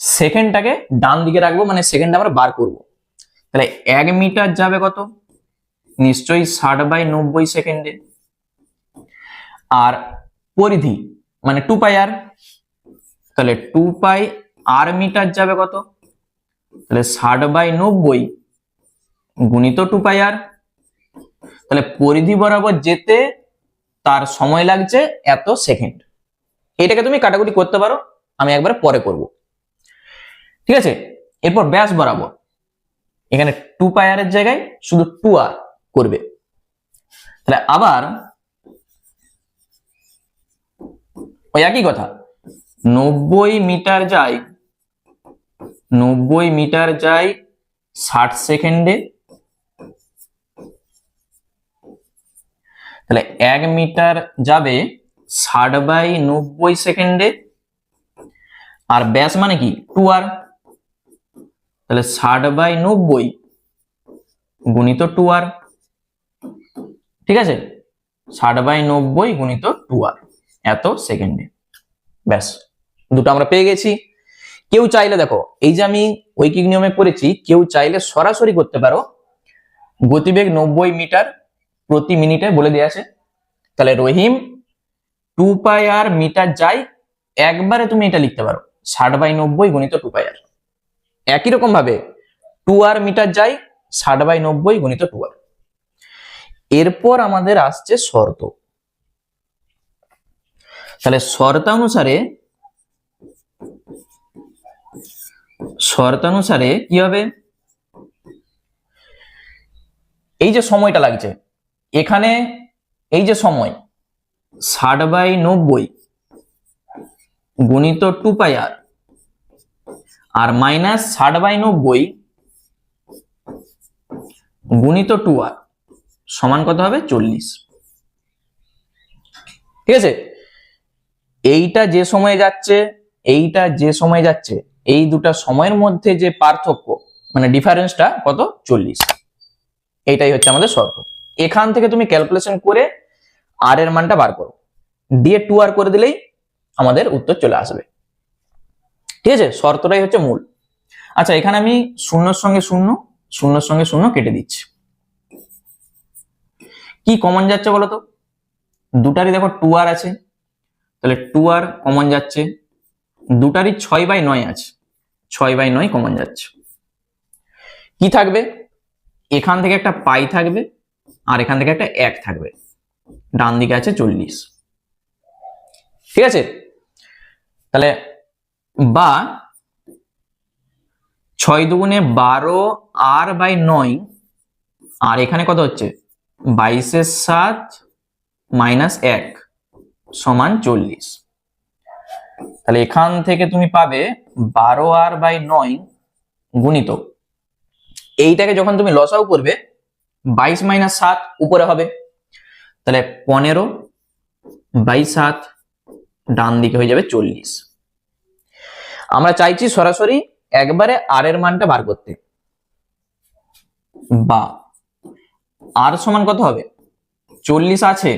সেকেন্ডটাকে ডান দিকে রাখবো, মানে সেকেন্ড আমরা বার করব, তাহলে 1 মিটার যাবে কত? নিশ্চয়ই 60/90 সেকেন্ডে। আর পরিধি মানে 2 পাই আর, তাহলে 2 পাই আর মিটার যাবে কত? তাহলে 60/90 গুণিত 2 পাই আর। তাহলে পরিধি বরাবর যেতে তার সময় লাগছে এত সেকেন্ড। এটাকে তুমি কাটাকুটি করতে পারো, আমি একবার পরে করব, ঠিক আছে। এরপর ব্যাস বরাবর এখানে 2 পাই আর এর জায়গায় শুধু 2 আর করবে। তাহলে আবার ওই একই কথা, 90 মিটার যায় 60 সেকেন্ডে। তাহলে 1 মিটার যাবে 60/90 সেকেন্ডে। আর ব্যাস মানে কি 2 আর, তাহলে 60/90 গুণিত 2 আর, ঠিক আছে, 60/90 গুণিত 2 আর এত সেকেন্ডে। ব্যাস, দুটো আমরা পেয়ে গেছি। কেউ চাইলে দেখো, এই যে আমি ঐকিক নিয়মে করেছি, কেউ চাইলে সরাসরি করতে পারো। গতিবেগ 90 মিটার প্রতি মিনিটে বলে দেওয়া আছে। তাহলে রহিম 2 পাই আর মিটার যায়, একবারে তুমি এটা লিখতে পারো 60/90 গুণিত 2 পাই আর। একই রকম ভাবে 2 আর মিটার যায় 60/90 গুণিত 2 আর। এরপর আমাদের আসছে শর্ত। তাহলে শর্তানুসারে কি হবে, এই যে সময়টা লাগছে এখানে, এই যে সময় 60/90 গুণিত 2 পাই আর, আর মাইনাস 60/90 গুণিত 2 আর সমান কত হবে? 40। ঠিক আছে, এইটা যে সময়ে যাচ্ছে, এইটা যে সময়ে যাচ্ছে, এই দুটা সময়ের মধ্যে যে পার্থক্য মানে ডিফারেন্সটা কত? 40। এইটাই হচ্ছে আমাদের শর্ত। এখান থেকে তুমি ক্যালকুলেশন করে আর এর মানটা বার করো, দিয়ে 2 আর করে দিলেই আমাদের উত্তর চলে আসবে। ঠিক আছে, শর্তটাই হচ্ছে মূল। আচ্ছা, এখানে আমি শূন্যর সঙ্গে শূন্য কেটে দিচ্ছি। কি কমন যাচ্ছে বলো তো? দুটারই দেখো 2 আর আছে, তাহলে 2 আর কমন যাচ্ছে। দুটারই 6/9 আছে, 6/9 কমন যাচ্ছে। কি থাকবে? এখান থেকে একটা পাই থাকবে, আর এখান থেকে একটা 1 থাকবে। ডান দিকে আছে 40। ঠিক আছে, তাহলে বা 6 দুগুণে 12 r/9, আর এখানে কত হচ্ছে 22/7 - 1 সমান 40। তাহলে এখান থেকে তুমি পাবে 12r/9 গুণিত, এইটাকে যখন তুমি লসাগু করবে 22 - 7 উপরে হবে, তাহলে 15/7 ডান দিকে হয়ে যাবে 40। আমরা চাইছি সরাসরি একবারে আর এর মানটা বার করতে, বা আর সমান কত হবে 40 আছে,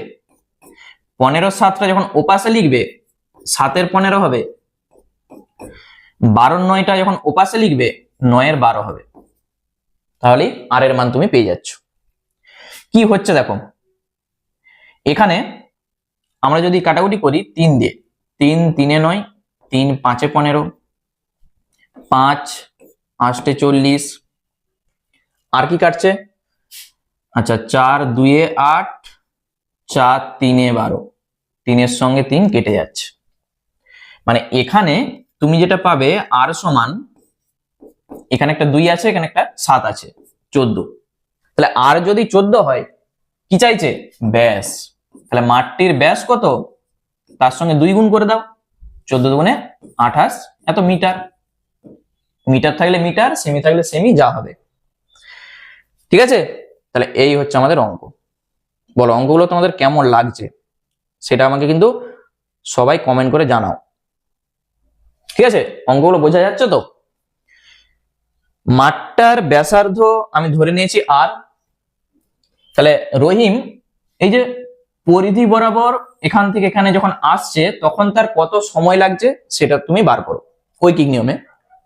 15/7টা যখন ওপাশে লিখবে 7-এর 15 হবে, 12-9টা যখন ওপাশে লিখবে 9-এর 12 হবে, তাহলে আর এর মান তুমি পেয়ে যাচ্ছ। কি হচ্ছে দেখো, এখানে আমরা যদি কাটাকুটি করি 3 দিয়ে, 3 3 9, 3 5 15, 5 8 40, আর কি কাটছে, আচ্ছা 4 2 8, 4 3 12, 3-এর সঙ্গে 3 কেটে যাচ্ছে, মানে এখানে তুমি যেটা পাবে আর সমান, এখানে একটা 2 আছে, এখানে একটা 7 আছে, 14। তাহলে আর যদি 14 হয়, কি চাইছে ব্যাস, তাহলে মাঠটির ব্যাস কত, তার সঙ্গে 2 গুণ করে দাও, 14 দুগুণে 28, এত মিটার, মিটার থাকলে মিটার, সেমি থাকলে সেমি, যা হবে। ঠিক আছে, তাহলে এই হচ্ছে আমাদের অঙ্ক। বলো অঙ্কগুলো তোমাদের কেমন লাগছে সেটা আমাকে কিন্তু সবাই কমেন্ট করে জানাও। ঠিক আছে, অঙ্কগুলো বোঝা যাচ্ছে তো? মাঠটার ব্যাসার্ধ আমি ধরে নিয়েছি আর, তাহলে রহিম এই যে পরিধি বরাবর এখান থেকে এখানে যখন আসছে তখন তার কত সময় লাগছে সেটা তুমি বার করো ঐকিক নিয়মে।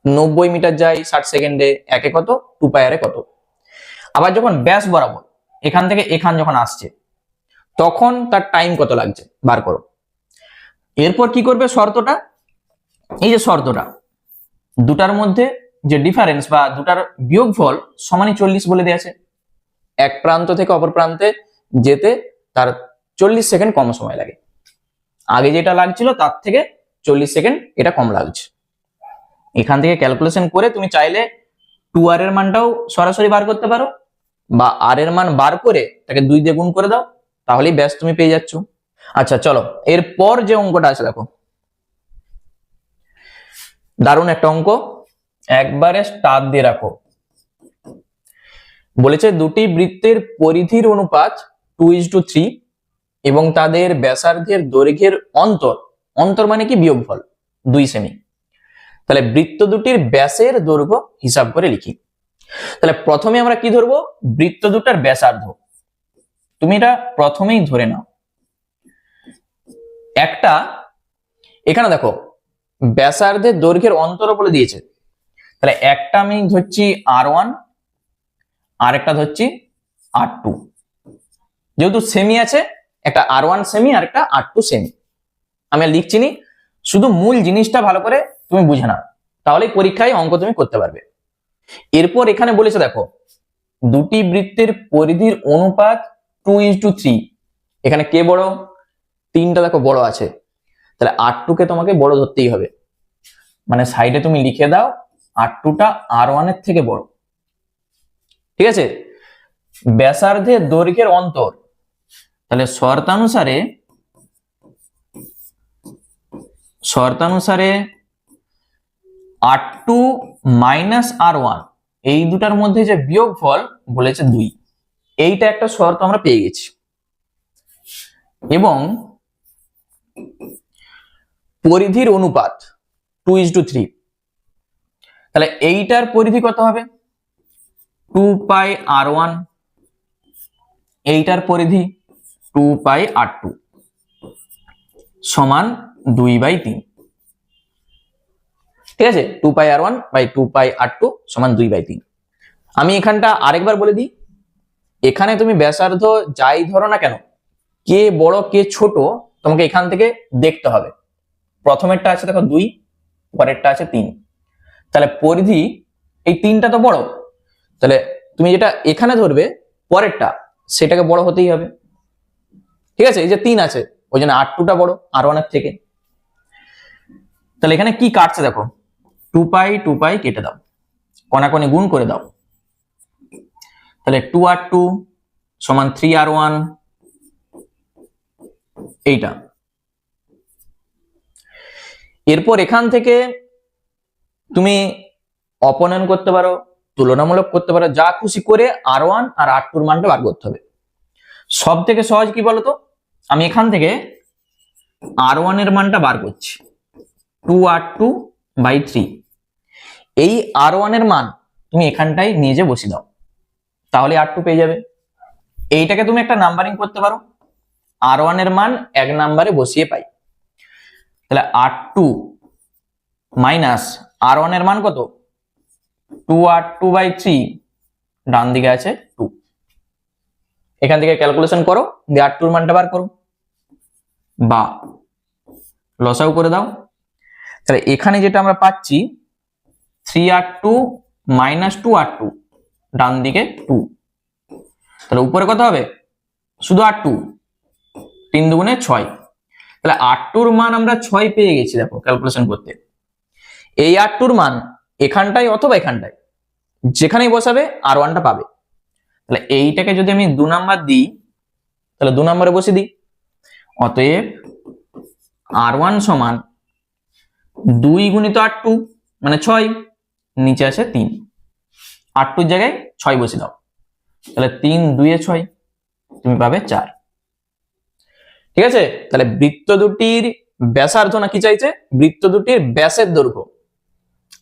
90 মিটার যায় 60 সেকেন্ডে, একে কত, 2πr কত। আবার যখন ব্যাস বরাবর এখান থেকে এখান যখন আসছে তখন তার টাইম কত লাগছে বার করো। এরপর কি করবে, শর্তটা, এই যে শর্তটা, দুটার মধ্যে যে ডিফারেন্স বা দুটার বিয়োগফল সমানই 40 বলে দেওয়া আছে, এক প্রান্ত থেকে অপর প্রান্তে যেতে তার 40 সেকেন্ড কম সময় লাগে, আগে যেটা লাগছিল তার থেকে 40 সেকেন্ড এটা কম লাগছে। এখান থেকে ক্যালকুলেশন করে তুমি চাইলে 2r এর মানটাও সরাসরি বার করতে পারো, বা আর এর মান বার করে তাকে 2 দিয়ে গুণ করে দাও, তাহলেই ব্যাস তুমি পেয়ে যাচ্ছ। আচ্ছা চলো, এরপর যে অঙ্কটা আছে দেখো, দারুণ একটা অঙ্ক, একবারে স্টার দিয়ে রাখো। বলেছে দুটি বৃত্তের পরিধির অনুপাত 2:3 এবং তাদের ব্যাসার্ধের দৈর্ঘ্যের অন্তর, অন্তর মানে কি বিয়োগফল, 2 সেমি। তাহলে বৃত্ত দুটির ব্যাসের দৈর্ঘ্য হিসাব করে লিখি। তাহলে প্রথমে আমরা কি ধরবো, বৃত্ত দুটার ব্যাসার্ধ, তুমি এটা প্রথমেই ধরে নাও। একটা এখানে দেখো ব্যাসার্ধের দৈর্ঘ্যের অন্তর বলে দিয়েছে, তাহলে একটা আমি ধরছি r1, আর একটা ধরছি r2, যেহেতু সেমি আছে একটা r1 সেমি আর একটা r2 সেমি, আমি লিখছি নি, শুধু মূল জিনিসটা ভালো করে তুমি বুঝে নাও, তাহলেই পরীক্ষায় অঙ্ক তুমি করতে পারবে। এরপর এখানে বলেছে দেখো দুটি বৃত্তের পরিধির অনুপাত 2:3, এখানে কে বড়, 3টা দেখো বড় আছে, তাহলে r2 কে তোমাকে বড় ধরতেই হবে, মানে সাইডে তুমি লিখে দাও r2টা r1 এর থেকে বড়। ঠিক আছে, ব্যাসার্ধের দৈর্ঘ্যের অন্তর, তাহলে শর্তানুসারে r2 মাইনাস r1 এই দুটার মধ্যে যে বিয়োগফল বলেছে 2, এইটা একটা শর্ত আমরা পেয়ে গেছি। এবং পরিধির অনুপাত 2:3, তাহলে এইটার পরিধি কত হবে 2πr1, এইটার পরিধি 2πr2 সমান 2/3। ঠিক আছে, 2πr1/2πr2 সমান 2/3। আমি এখানটা আরেকবার বলে দিই, এখানে তুমি ব্যাসার্ধ যাই ধরো না কেন, কে বড় কে ছোট তোমাকে এখান থেকে দেখতে হবে। প্রথমেরটা আছে দেখো 2, পরেরটা আছে 3, তাহলে পরিধি এই 3টা তো বড়, তাহলে তুমি যেটা এখানে ধরবে পরেরটা সেটাকে বড় হতেই হবে। ঠিক আছে, এই যে 3 আছে ওই জন্য r2টা বড় r1 এর থেকে। তাহলে এখানে কি কাটছে দেখো, 2π কেটে দাও, কোনাকুনি গুণ করে দাও, তাহলে 2r2 সমান 3r1, এইটা এরপর এখান থেকে তুমি অপনয়ন করতে পারো, তুলনামূলক করতে পারো, যা খুশি করে R1 আর R2 এর মানটা বার করতে হবে। সব থেকে সহজ কি বলতো, আমি এখান থেকে R1 এর মানটা বার করছি 2R2/3। এই R1 এর মান তুমি এখানটায় নিয়ে যে বসিয়ে দাও, তাহলে R2 পেয়ে যাবে। এইটাকে তুমি একটা নাম্বারিং করতে পারো, R1 এর মান 1 নম্বরে বসিয়ে পাই, তাহলে R2 মাইনাস R1 এর মান কত, 2R2/3, ডান দিকে আছে 2। এখান থেকে ক্যালকুলেশন করো, দিয়ে R2 এর মানটা বার করো বা লসাগু করে দাও। তাহলে এখানে যেটা আমরা পাচ্ছি 3R2 মাইনাস 2R2, ডান দিকে 2, তাহলে উপরে কত হবে, শুধু R2, 3 দুগুণে 6, তাহলে R2 এর মান আমরা 6 পেয়ে গেছি। দেখো ক্যালকুলেশন করতে, এই R2 এর মান এখানটায় অথবা এখানটায় যেখানেই বসাবে R1 টা পাবে। তাহলে এইটাকে যদি আমি 2 নাম্বার দিই, তাহলে 2 নম্বরে বসিয়ে দিই, অতএব R1 সমান 2 গুণিত R2 মানে 6, নিচে আছে 3, R2 এর জায়গায় 6 বসিয়ে দাও, তাহলে 3 2 6, তুমি পাবে 4। ঠিক আছে, তাহলে বৃত্ত দুটির ব্যাসার্ধ না কি চাইছে, বৃত্ত দুটির ব্যাসের দৈর্ঘ্য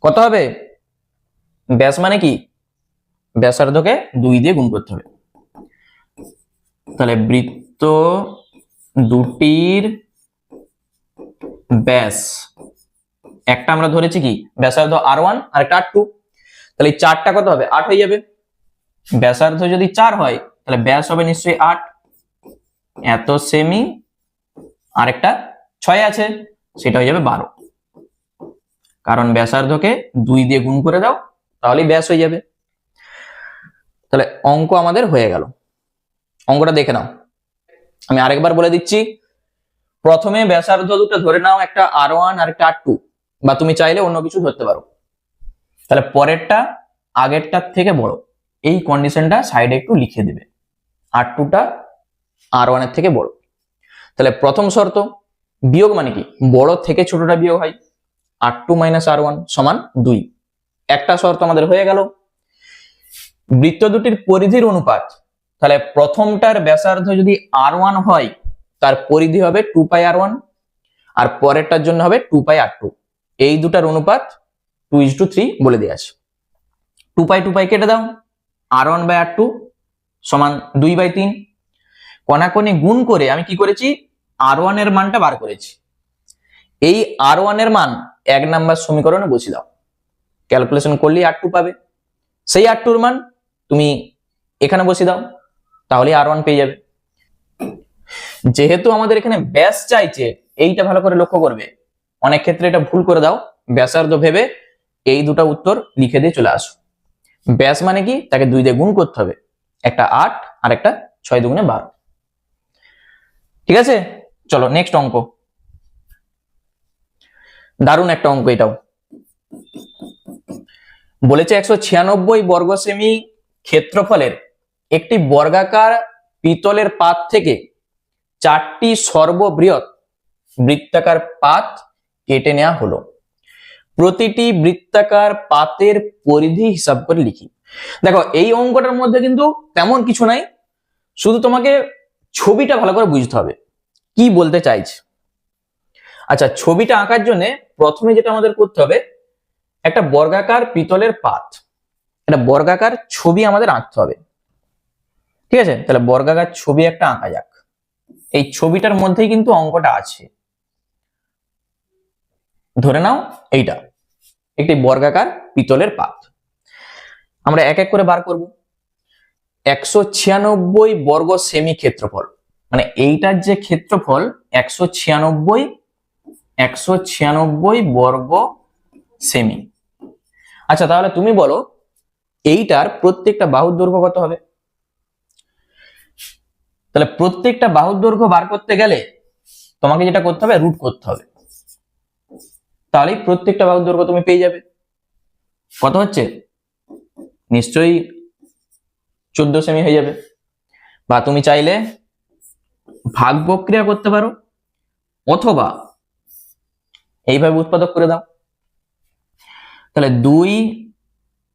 কত হবে, ব্যাস মানে কি, ব্যাসার্ধকে 2 দিয়ে গুণ করতে হবে। তাহলে বৃত্ত দুটির ব্যাস, একটা আমরা ধরেছি কি ব্যাসার্ধ R1 আর একটা R2, তাহলে এই 4টা কত হবে, 8 হয়ে যাবে। ব্যাসার্ধ যদি 4 হয় তাহলে ব্যাস হবে নিশ্চয়ই 8, এত সেমি, আরেকটা 6 আছে, সেটা হয়ে যাবে 12, কারণ ব্যাসার্ধকে 2 দিয়ে গুণ করে দাও তাহলেই ব্যাস হয়ে যাবে। তাহলে অঙ্ক আমাদের হয়ে গেল। অঙ্কটা দেখে নাও, আমি আরেকবার বলে দিচ্ছি। প্রথমে ব্যাসার্ধ দুটো ধরে নাও, একটা R1 আর একটা R2, বা তুমি চাইলে অন্য কিছু ধরতে পারো। তাহলে পরেরটা আগেরটার থেকে বড়, এই কন্ডিশনটা সাইডে একটু লিখে দিবে, R2টা R1 এর থেকে বড়। তাহলে প্রথম শর্ত, বিয়োগ মানে কি, বড় থেকে ছোটটা বিয়োগ হয়, R2 মাইনাস R1 সমান 2। একটা শর্ত আমাদের হয়ে গেল। বৃত্ত দুটির পরিধির অনুপাত, তাহলে প্রথমটার ব্যাসার্ধ যদি R1 হয় তার পরিধি হবে 2πr1, আর পরেরটার জন্য হবে 2πr2। এই দুটার অনুপাত 2:3 বলে দেওয়া আছে। 2π কেটে দাও, R1/R2 সমান 2/3। কোণাকোণি গুণ করে আমি কি করেছি, R1 এর মানটা বার করেছি। এই R1 এর মান 1 নাম্বার সমীকরণে বসিয়ে দাও, ক্যালকুলেশন করলেই R2 পাবে। সেই R2 এর মান তুমি এখানে বসিয়ে দাও, তাহলে R1 পেয়ে যাবে। যেহেতু আমাদের এখানে ব্যাস চাইছে, এইটা ভালো করে লক্ষ্য করবে, অনেক ক্ষেত্রে এটা ভুল করে দাও, ব্যাসার্ধ ভেবে এই দুটো উত্তর লিখে দিয়ে চলে আসো। ব্যাস মানে কি, তাকে 2 দিয়ে গুণ করতে হবে, একটা 8 আর একটা 6 দুগুণে 12। ঠিক আছে, চলো নেক্সট অঙ্ক। দারুণ একটা অঙ্ক এটাও। বলেছে 196 বর্গ সেমি ক্ষেত্রফলের একটি বর্গাকার পিতলের পাত থেকে 4টি সর্ববৃহৎ বৃত্তাকার পাত কেটে নেওয়া হলো। প্রতিটি বৃত্তাকার পাতের পরিধি হিসাব করে লিখি। দেখো এই অঙ্কটার মধ্যে কিন্তু তেমন কিছু নাই, শুধু তোমাকে ছবিটা ভালো করে বুঝতে হবে কি বলতে চাইছে। আচ্ছা, ছবিটা আঁকার জন্য প্রথমে যেটা আমাদের করতে হবে, একটা বর্গাকার পিতলের পাত, একটা বর্গাকার ছবি আমাদের আঁকতে হবে। ঠিক আছে, তাহলে বর্গাকার ছবি একটা আঁকা যাক। এই ছবিটার মধ্যেই কিন্তু অঙ্কটা আছে। ধরে নাও এইটা একটি বর্গাকার পিতলের পাত, আমরা এক এক করে বার করব। 196 বর্গ সেমি ক্ষেত্রফল, মানে এইটার যে ক্ষেত্রফল 196 বর্গ সেমি। আচ্ছা, তাহলে তুমি বলো এইটার প্রত্যেকটা বাহুর দৈর্ঘ্য কত হবে? তাহলে প্রত্যেকটা বাহুর দৈর্ঘ্য বার করতে গেলে তোমাকে যেটা করতে হবে, রুট করতে হবে, তাহলে প্রত্যেকটা বাহুর দৈর্ঘ্য তুমি পেয়ে যাবে। কত হচ্ছে? নিশ্চয়ই 14 সেমি হয়ে যাবে। বা তুমি চাইলে ভাগ প্রক্রিয়া করতে পারো, অথবা এইভাবে উৎপাদক করে দাও। তাহলে 2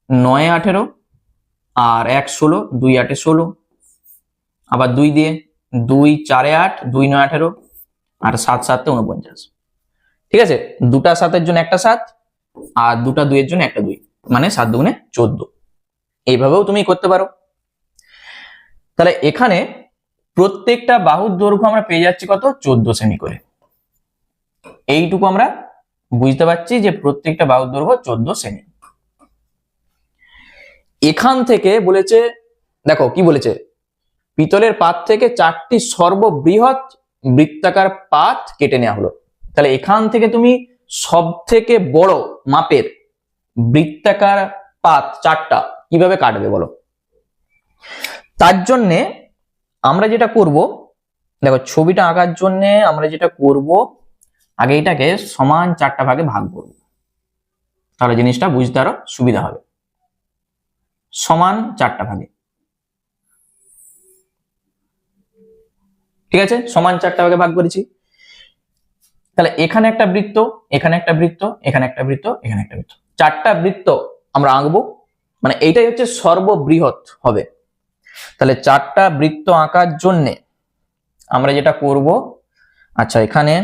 9 18 আর 1 16, 2 8 16, আবার 2 দিয়ে 2 4 8, 2 9 18 আর 7 7 49। ঠিক আছে, দুটা 7-এর জন্য একটা 7 আর দুটা 2-এর জন্য একটা 2, মানে 7 2 14। এইভাবেও তুমি করতে পারো। তাহলে এখানে প্রত্যেকটা বাহুর দৈর্ঘ্য আমরা পেয়ে যাচ্ছি কত, 14 সেমি করে। এইটুকু আমরা বুঝতে পারছি যে প্রত্যেকটা বাহুর দৈর্ঘ্য 14 সেমি। এখান থেকে বলেছে, দেখো কি বলেছে, পিতলের পাত থেকে 4টি সর্ববৃহৎ বৃত্তাকার পাত কেটে নেওয়া হলো। তাহলে এখান থেকে তুমি সব থেকে বড় মাপের বৃত্তাকার পাত 4টা কিভাবে কাটবে বলো। তার জন্যে আমরা যেটা করব, দেখো ছবিটা আঁকার জন্য আমরা যেটা করব, আগে এটাকে সমান 4টা ভাগে ভাগ করব, তাহলে জিনিসটা বুঝতে আরো সুবিধা হবে। সমান 4টা ভাগে, ঠিক আছে, সমান 4টা ভাগে ভাগ করেছি। তাহলে এখানে একটা বৃত্ত, এখানে একটা বৃত্ত, এখানে একটা বৃত্ত, এখানে একটা বৃত্ত, 4টা বৃত্ত আমরা আঁকবো, মানে এইটাই হচ্ছে সর্ববৃহৎ হবে। তাহলে 4টা বৃত্ত আঁকার জন্য আমরা যেটা করব, আচ্ছা এখানে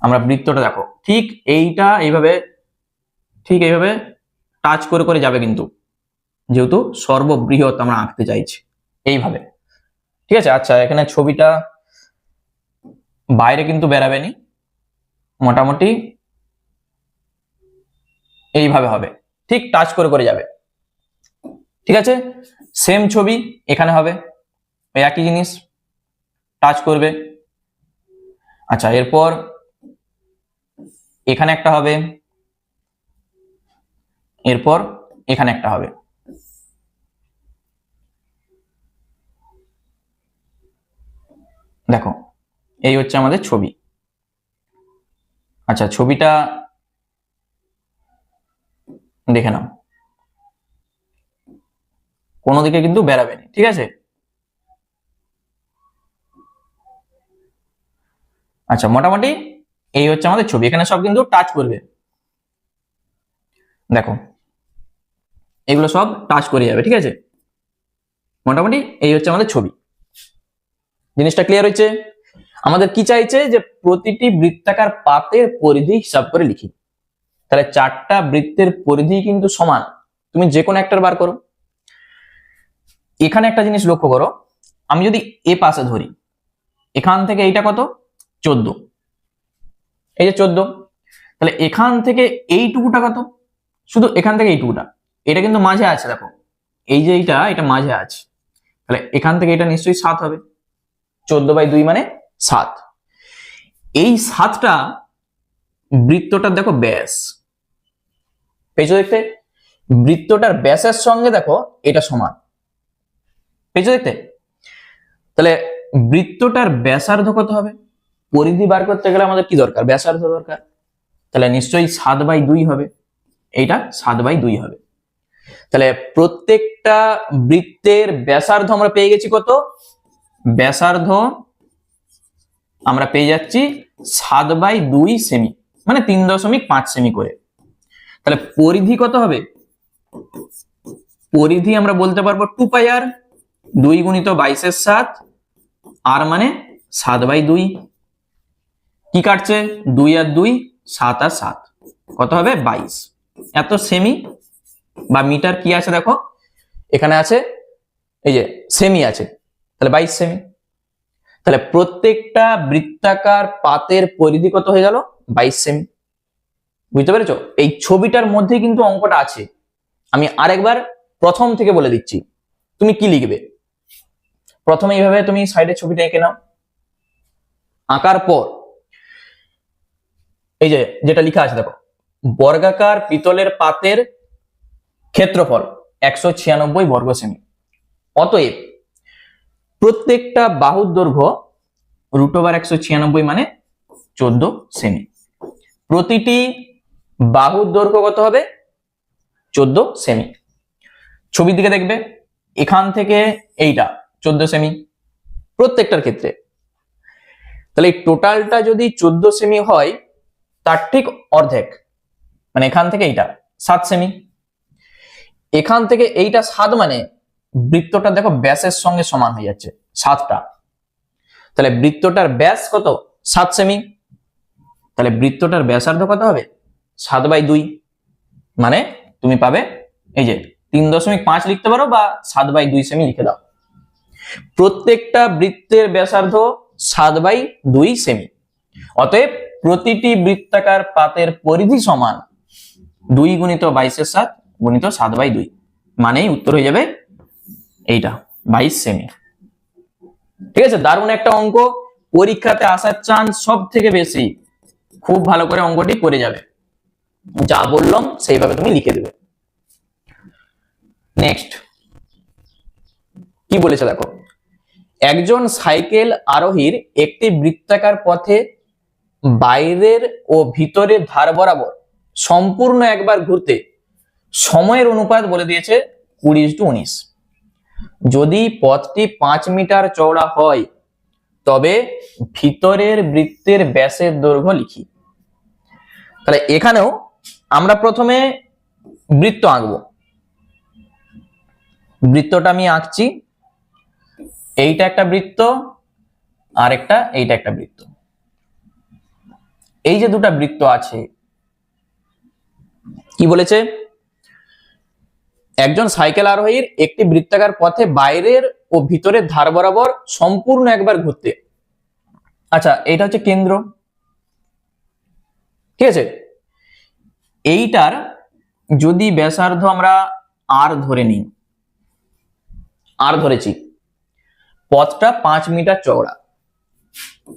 আমরা বৃত্তটা দেখো ঠিক এইটা এইভাবে, ঠিক এইভাবে টাচ করে করে যাবে, কিন্তু যেহেতু সর্ববৃহৎ আমরা আঁকতে চাইছি এইভাবে, ঠিক আছে। আচ্ছা এখানে ছবিটা বাইরে কিন্তু বেরাবে নি, মোটামুটি এইভাবে হবে, ঠিক টাচ করে করে যাবে, ঠিক আছে। সেম ছবি এখানে হবে, একই জিনিস টাচ করবে। আচ্ছা এরপর এখানে একটা হবে, এরপর এখানে একটা হবে। দেখো এই হচ্ছে আমাদের ছবি। আচ্ছা ছবিটা দেখে নাও, কোনো দিকে কিন্তু বেরাবে না, ঠিক আছে। আচ্ছা মোটামুটি এই হচ্ছে আমাদের ছবি, এখানে সব কিন্তু টাচ করবে, দেখো এগুলো সব টাচ করে যাবে, ঠিক আছে। মোটামুটি এই হচ্ছে আমাদের ছবি। জিনিসটা ক্লিয়ার হয়েছে? আমাদের কি চাইছে, যে প্রতিটি বৃত্তাকার পাতের পরিধি হিসাব করে লিখি। তাহলে 4টা বৃত্তের পরিধি কিন্তু সমান, তুমি যে কোনো একটার বার করো। এখানে একটা জিনিস লক্ষ্য করো, আমি যদি এ পাশে ধরি, এখান থেকে এইটা কত, 14, এই যে 14। তাহলে এখান থেকে এইটুকুটা কত, শুধু এখান থেকে এইটুকুটা, এটা কিন্তু মাঝে আছে, দেখো এই যে এটা মাঝে আছে, তাহলে এখান থেকে এটা নিশ্চয়ই 7 হবে, 14/2 মানে 7। এই 7টা বৃত্তটার দেখো ব্যাস, পেয়েছো দেখতে, বৃত্তটার ব্যাসের সঙ্গে দেখো এটা সমান, পেয়েছো দেখতে। তাহলে বৃত্তটার ব্যাসার্ধ কত হবে, পরিধি বার করতে গেলে আমাদের কি দরকার, ব্যাসার্ধ দরকার। তাহলে নিশ্চয়ই 7/2 হবে, এইটা 7/2 হবে। তাহলে প্রত্যেকটা বৃত্তের ব্যাসার্ধ আমরা পেয়ে গেছি কত, ব্যাসার্ধ আমরা পেয়ে যাচ্ছি 7/2 সেমি, মানে 3.5 সেমি করে। তাহলে পরিধি কত হবে, পরিধি আমরা বলতে পারবো 2πr, 2 × 22/7, আর মানে 7/2। কি কাটছে, 2 আর 2, 7 আর 7, কত হবে 22। এত সেমি বা মিটার কি আছে দেখো, এখানে আছে এই যে সেমি আছে, তাহলে 22 সেমি। তাহলে প্রত্যেকটা বৃত্তাকার পাতের পরিধি কত হয়ে গেল, 22 সেমি। বুঝতে পেরেছো? এই ছবিটার মধ্যে কিন্তু অঙ্কটা আছে, আমি আরেকবার প্রথম থেকে বলে দিচ্ছি, তুমি কি লিখবে। প্রথমে এইভাবে তুমি সাইডে ছবিটা এঁকে নাও, আঁকার পর এই যে যেটা লেখা আছে দেখো, বর্গাকার পিতলের পাতের ক্ষেত্রফল 196 বর্গ সেমি। অতএব প্রত্যেকটা বাহুর দৈর্ঘ্য √196 মানে 14 সেমি। প্রতিটি বাহুর দৈর্ঘ্য কত হবে, 14 সেমি। ছবির দিকে দেখবে, এখান থেকে এইটা 14 সেমি প্রত্যেকটার ক্ষেত্রে। তাহলে এই টোটালটা যদি 14 সেমি হয়, তার ঠিক অর্ধেক, মানে এখান থেকে এইটা 7 সেমি, এখান থেকে এইটা 7, মানে বৃত্তটা দেখো ব্যাসের সঙ্গে সমান হয়ে যাচ্ছে 7টা। তাহলে বৃত্তটার ব্যাস কত? 7 সেমি। তাহলে বৃত্তটার ব্যাসার্ধ কত হবে? 7/2। মানে তুমি পাবে এই যে 3.5 লিখতে পারো বা 7/2 সেমি লিখে দাও। প্রত্যেকটা বৃত্তের ব্যাসার্ধ 7/2 সেমি। অতএব প্রতিটি বৃত্তাকার পাতের পরিধি সমান 2 × 22/7 × 7/2, মানেই উত্তর হয়ে যাবে এইটা 22 সেমি। ঠিক আছে, দারুণ একটা অঙ্ক, পরীক্ষাতে আসার চান্স সব থেকে বেশি। খুব ভালো করে অঙ্কটি করে যাবে, যা বললাম সেইভাবে তুমি লিখে দেবে। নেক্সট কি বলেছে দেখো, একজন সাইকেল আরোহীর একটি বৃত্তাকার পথে বাইরের ও ভিতরের ধার বরাবর সম্পূর্ণ একবার ঘুরতে সময়ের অনুপাত বলে দিয়েছে 20:19। যদি পথটি 5 মিটার চওড়া হয় তবে ভিতরের বৃত্তের ব্যাসের দৈর্ঘ্য লিখি। তাহলে এখানেও আমরা প্রথমে বৃত্ত আঁকবো। বৃত্তটা আমি আঁকছি, এইটা একটা বৃত্ত আর এইটা একটা বৃত্ত। এই যে দুটা বৃত্ত আছে, কি বলেছে? একজন সাইকেল আরোহীর একটি বৃত্তাকার পথে বাইরের ও ভিতরের ধার বরাবর সম্পূর্ণ একবার ঘুরতে। আচ্ছা, এইটা হচ্ছে কেন্দ্র, ঠিক আছে। এইটার যদি ব্যাসার্ধ আমরা আর ধরে নিই, আর ধরেছি, পথটা 5 মিটার চওড়া,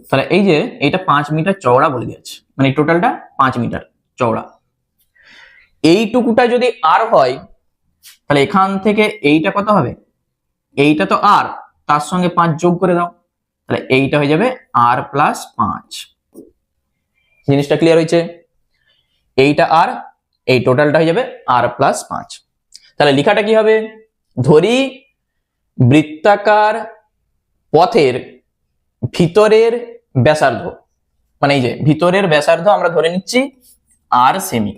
তাহলে এই যে এটা 5 মিটার চওড়া বলে দিয়েছে, মানে টোটালটা 5 মিটার চওড়া। এইটুকুটা যদি আর হয় তাহলে এখান থেকে এইটা কত হবে? এইটা তো আর, তার সঙ্গে 5 যোগ করে দাও, তাহলে এইটা হয়ে যাবে r+5। জিনিসটা ক্লিয়ার হয়েছে? এইটা আর, এই টোটালটা হয়ে যাবে r+5। তাহলে লেখাটা কি হবে? ধরি বৃত্তাকার পথের ভিতরের ব্যাসার্ধ, মানে এই যে ভিতরের ব্যাসার্ধ আমরা ধরে নিচ্ছি r সেমি।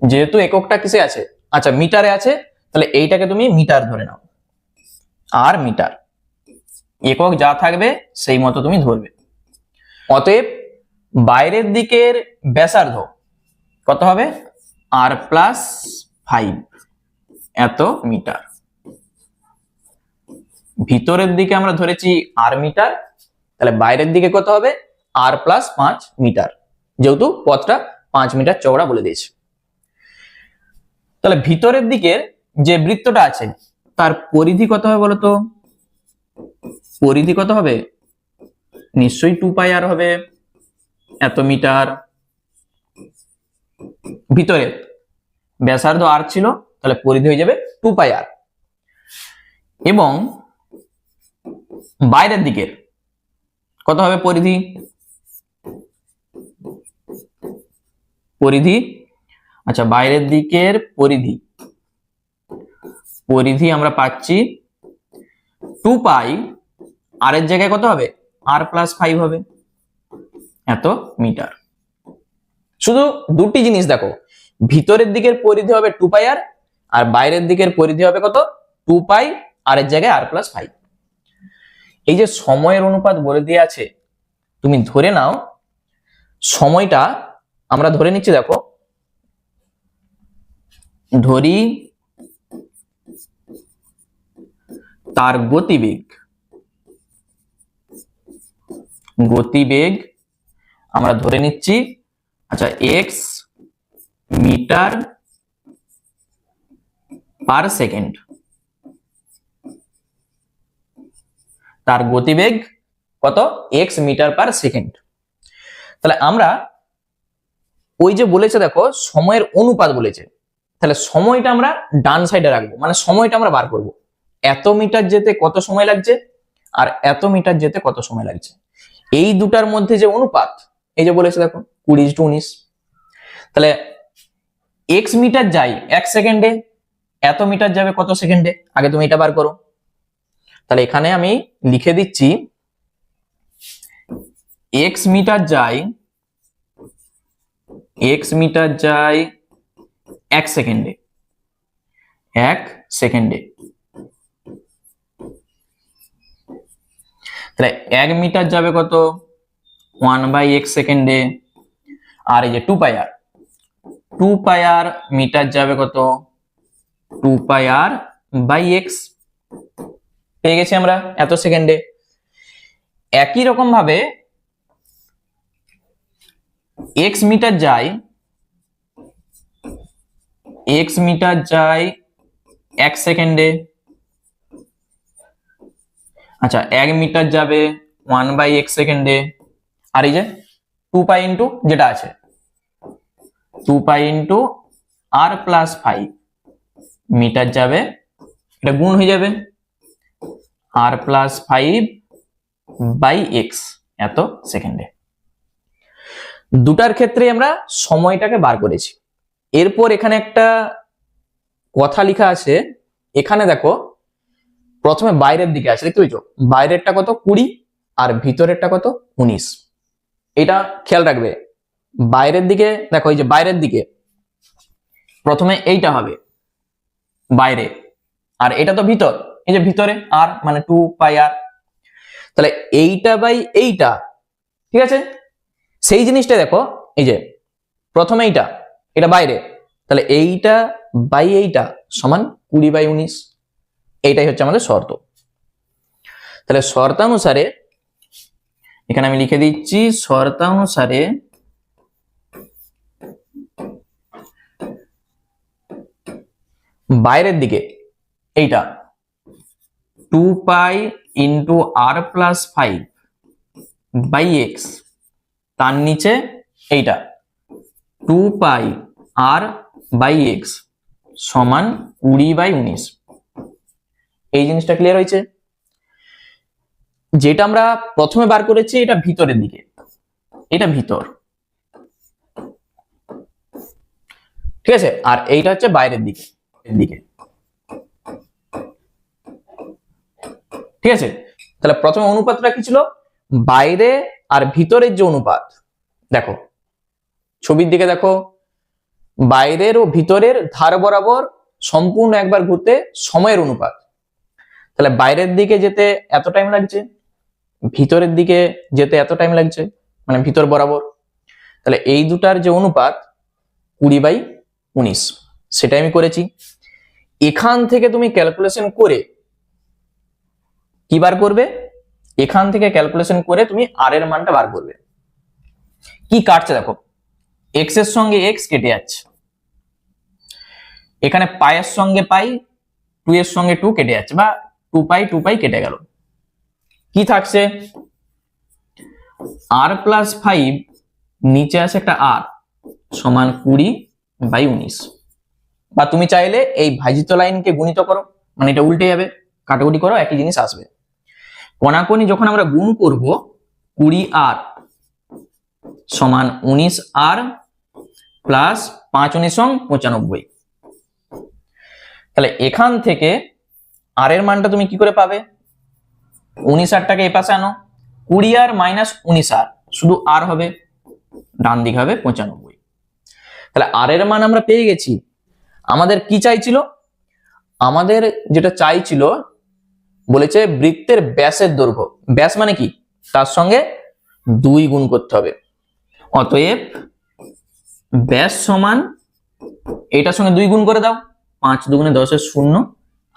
যেহেতু এককটা কিসে আছে? আচ্ছা, মিটারে আছে, তাহলে এইটাকে তুমি মিটার ধরে নাও, আর মিটার, একক যা থাকবে সেই মতো তুমি ধরবে। অতএব বাইরের দিকের ব্যাসার্ধ কত হবে? r+5 এত মিটার। ভিতরের দিকে আমরা ধরেছি r মিটার, তাহলে বাইরের দিকে কত হবে? r+5 মিটার, যেহেতু পথটা 5 মিটার চওড়া বলে দিয়েছে। তাহলে ভিতরের দিকের যে বৃত্তটা আছে তার পরিধি কত হবে বলতো? পরিধি কত হবে? নিশ্চয়ই 2πr হবে, এত মিটার। ভিতরে ব্যাসার্ধ r ছিল, তাহলে পরিধি হয়ে যাবে 2πr। এবং বাইরের দিকের কত হবে পরিধি? পরিধি, আচ্ছা, বাইরের দিকের পরিধি, পরিধি আমরা পাচ্ছি 2π, আর এর জায়গায় কত হবে? r+5 হবে, এত মিটার। শুধু দুটি জিনিস দেখো, ভিতরের দিকের পরিধি হবে 2πr, আর বাইরের দিকের পরিধি হবে কত? 2π, আর এর জায়গায় r+5। এই যে সময়ের অনুপাত বলে দিয়ে আছে, তুমি ধরে নাও সময়টা আমরা ধরে নিচ্ছি, দেখো ধরি তার গতিবেগ, গতিবেগ আমরা ধরে নিচ্ছি, আচ্ছা, x মিটার পার সেকেন্ড। তার গতিবেগ কত? x metre per second. তাহলে আমরা ওই যে বলেছে দেখো সময়ের অনুপাত বলেছে, তাহলে সময়টা আমরা ডান সাইডে রাখবো, মানে সময়টা আমরা বার করব। এত মিটার যেতে কত সময় লাগছে আর এত মিটার যেতে কত সময় লাগছে, এই দুটার মধ্যে যে অনুপাত, এই যে বলেছে দেখো 20:19। তাহলে x মিটার যাই 1 সেকেন্ডে, এত মিটার যাবে কত সেকেন্ডে? আগে তুমি এটা বার করো। তাহলে এখানে আমি লিখে দিচ্ছি x মিটার যাই এক্স মিটার যায় 1 সেকেন্ডে, 1 সেকেন্ডে। তাহলে 1 মিটার যাবে কত, 1/x সেকেন্ডে। আর এই যে 2 পাই আর, 2 পাই আর মিটার যাবে কত, 2 পাই আর বাই এক্স। পেয়ে গেছি আমরা এত সেকেন্ডে। একই রকম ভাবে এক্স মিটার যায়, এক্স মিটার যায় 1 সেকেন্ডে। আচ্ছা 1 মিটার যাবে 1/x সেকেন্ডে। আর এই যে 2 পাই ইন্টু যেটা আছে, 2 পাই ইন্টু আর প্লাস 5 মিটার যাবে, এটা গুণ হয়ে যাবে আর প্লাস 5/x এত সেকেন্ডে। দুটার ক্ষেত্রে আমরা সময়টাকে বার করেছি। এরপর এখানে একটা কথা লেখা আছে, এখানে দেখো প্রথমে বাইরের দিকে আছে, দেখতে পেয়েছো বাইরেরটা কত 20 আর ভিতরেরটা কত 19। এটা খেয়াল রাখবে, বাইরের দিকে দেখো, এই যে বাইরের দিকে প্রথমে এইটা হবে বাইরে, আর এটা তো ভিতর, এই যে ভিতরে আর মানে 2 পাই আর। তাহলে এইটা বাই এইটা, ঠিক আছে, সেই জিনিসটা দেখো, এই যে প্রথমে এইটা, এটা বাইরে, তাহলে এইটা বাই এইটা সমান 20/19। এইটাই হচ্ছে আমাদের শর্ত। তাহলে শর্তানুসারে এখানে আমি লিখে দিচ্ছি, শর্তানুসারে বাইরের দিকে এইটা 2 পাই ইন্টু আর প্লাস 5/x, তার নিচে এইটা 2 পাই আর বাই এক্স সমান 20/19। এই জিনিসটা ক্লিয়ার হয়েছে? যেটা আমরা প্রথমে বার করেছি এটা ভিতরের দিকে, এটা ভিতর, ঠিক আছে, আর এইটা হচ্ছে বাইরের দিকে, দিকে, ঠিক আছে। তাহলে প্রথমে অনুপাতটা কি ছিল, বাইরে আর ভিতরের যে অনুপাত, দেখো ছবির দিকে দেখো, বাইরের ও ভিতরের ধার বরাবর সম্পূর্ণ একবার ঘুরতে সময়ের অনুপাত। তাহলে বাইরের দিকে যেতে এত টাইম লাগছে, ভিতরের দিকে যেতে এত টাইম লাগছে, মানে ভিতর বরাবর। তাহলে এই দুটার যে অনুপাত 20/19, সেটাই আমি করেছি। এখান থেকে তুমি ক্যালকুলেশন করে কি বার করবে, এখান থেকে ক্যালকুলেশন করে তুমি আর এর মানটা বার করবে। কি কাটছে দেখো, এক্স এর সঙ্গে এক্স কেটে যাচ্ছে, এখানে পায়ের সঙ্গে পাই, 2 এর সঙ্গে 2 কেটে যাচ্ছে, বা 2 পাই কেটে গেল। কি থাকছে, আর প্লাস 5 নিচে আছে একটা আর সমান 20/19। বা তুমি চাইলে এই ভাজিত লাইনকে গুণিত করো, মানে এটা উল্টে যাবে, কাটাকুটি করো, একই জিনিস আসবে। কোনাকুনি যখন আমরা গুণ করব, 20r সমান 19r প্লাস 5×9=95। তাহলে এখান থেকে আর এর মানটা তুমি কি করে পাবে, 19rটাকে এই পাশে আনো, 20r মাইনাস 19r, শুধু আর হবে, ডান দিকে হবে 95। তাহলে আর এর মান আমরা পেয়ে গেছি। আমাদের কি চাইছিল, আমাদের যেটা চাইছিল বলেছে বৃত্তের ব্যাসের দৈর্ঘ্য, ব্যাস মানে কি, তার সঙ্গে 2 গুণ করতে হবে। অতএব ব্যাস সমান এটার সঙ্গে 2 গুণ করে দাও, 5 দুগুণে 10 এর 0,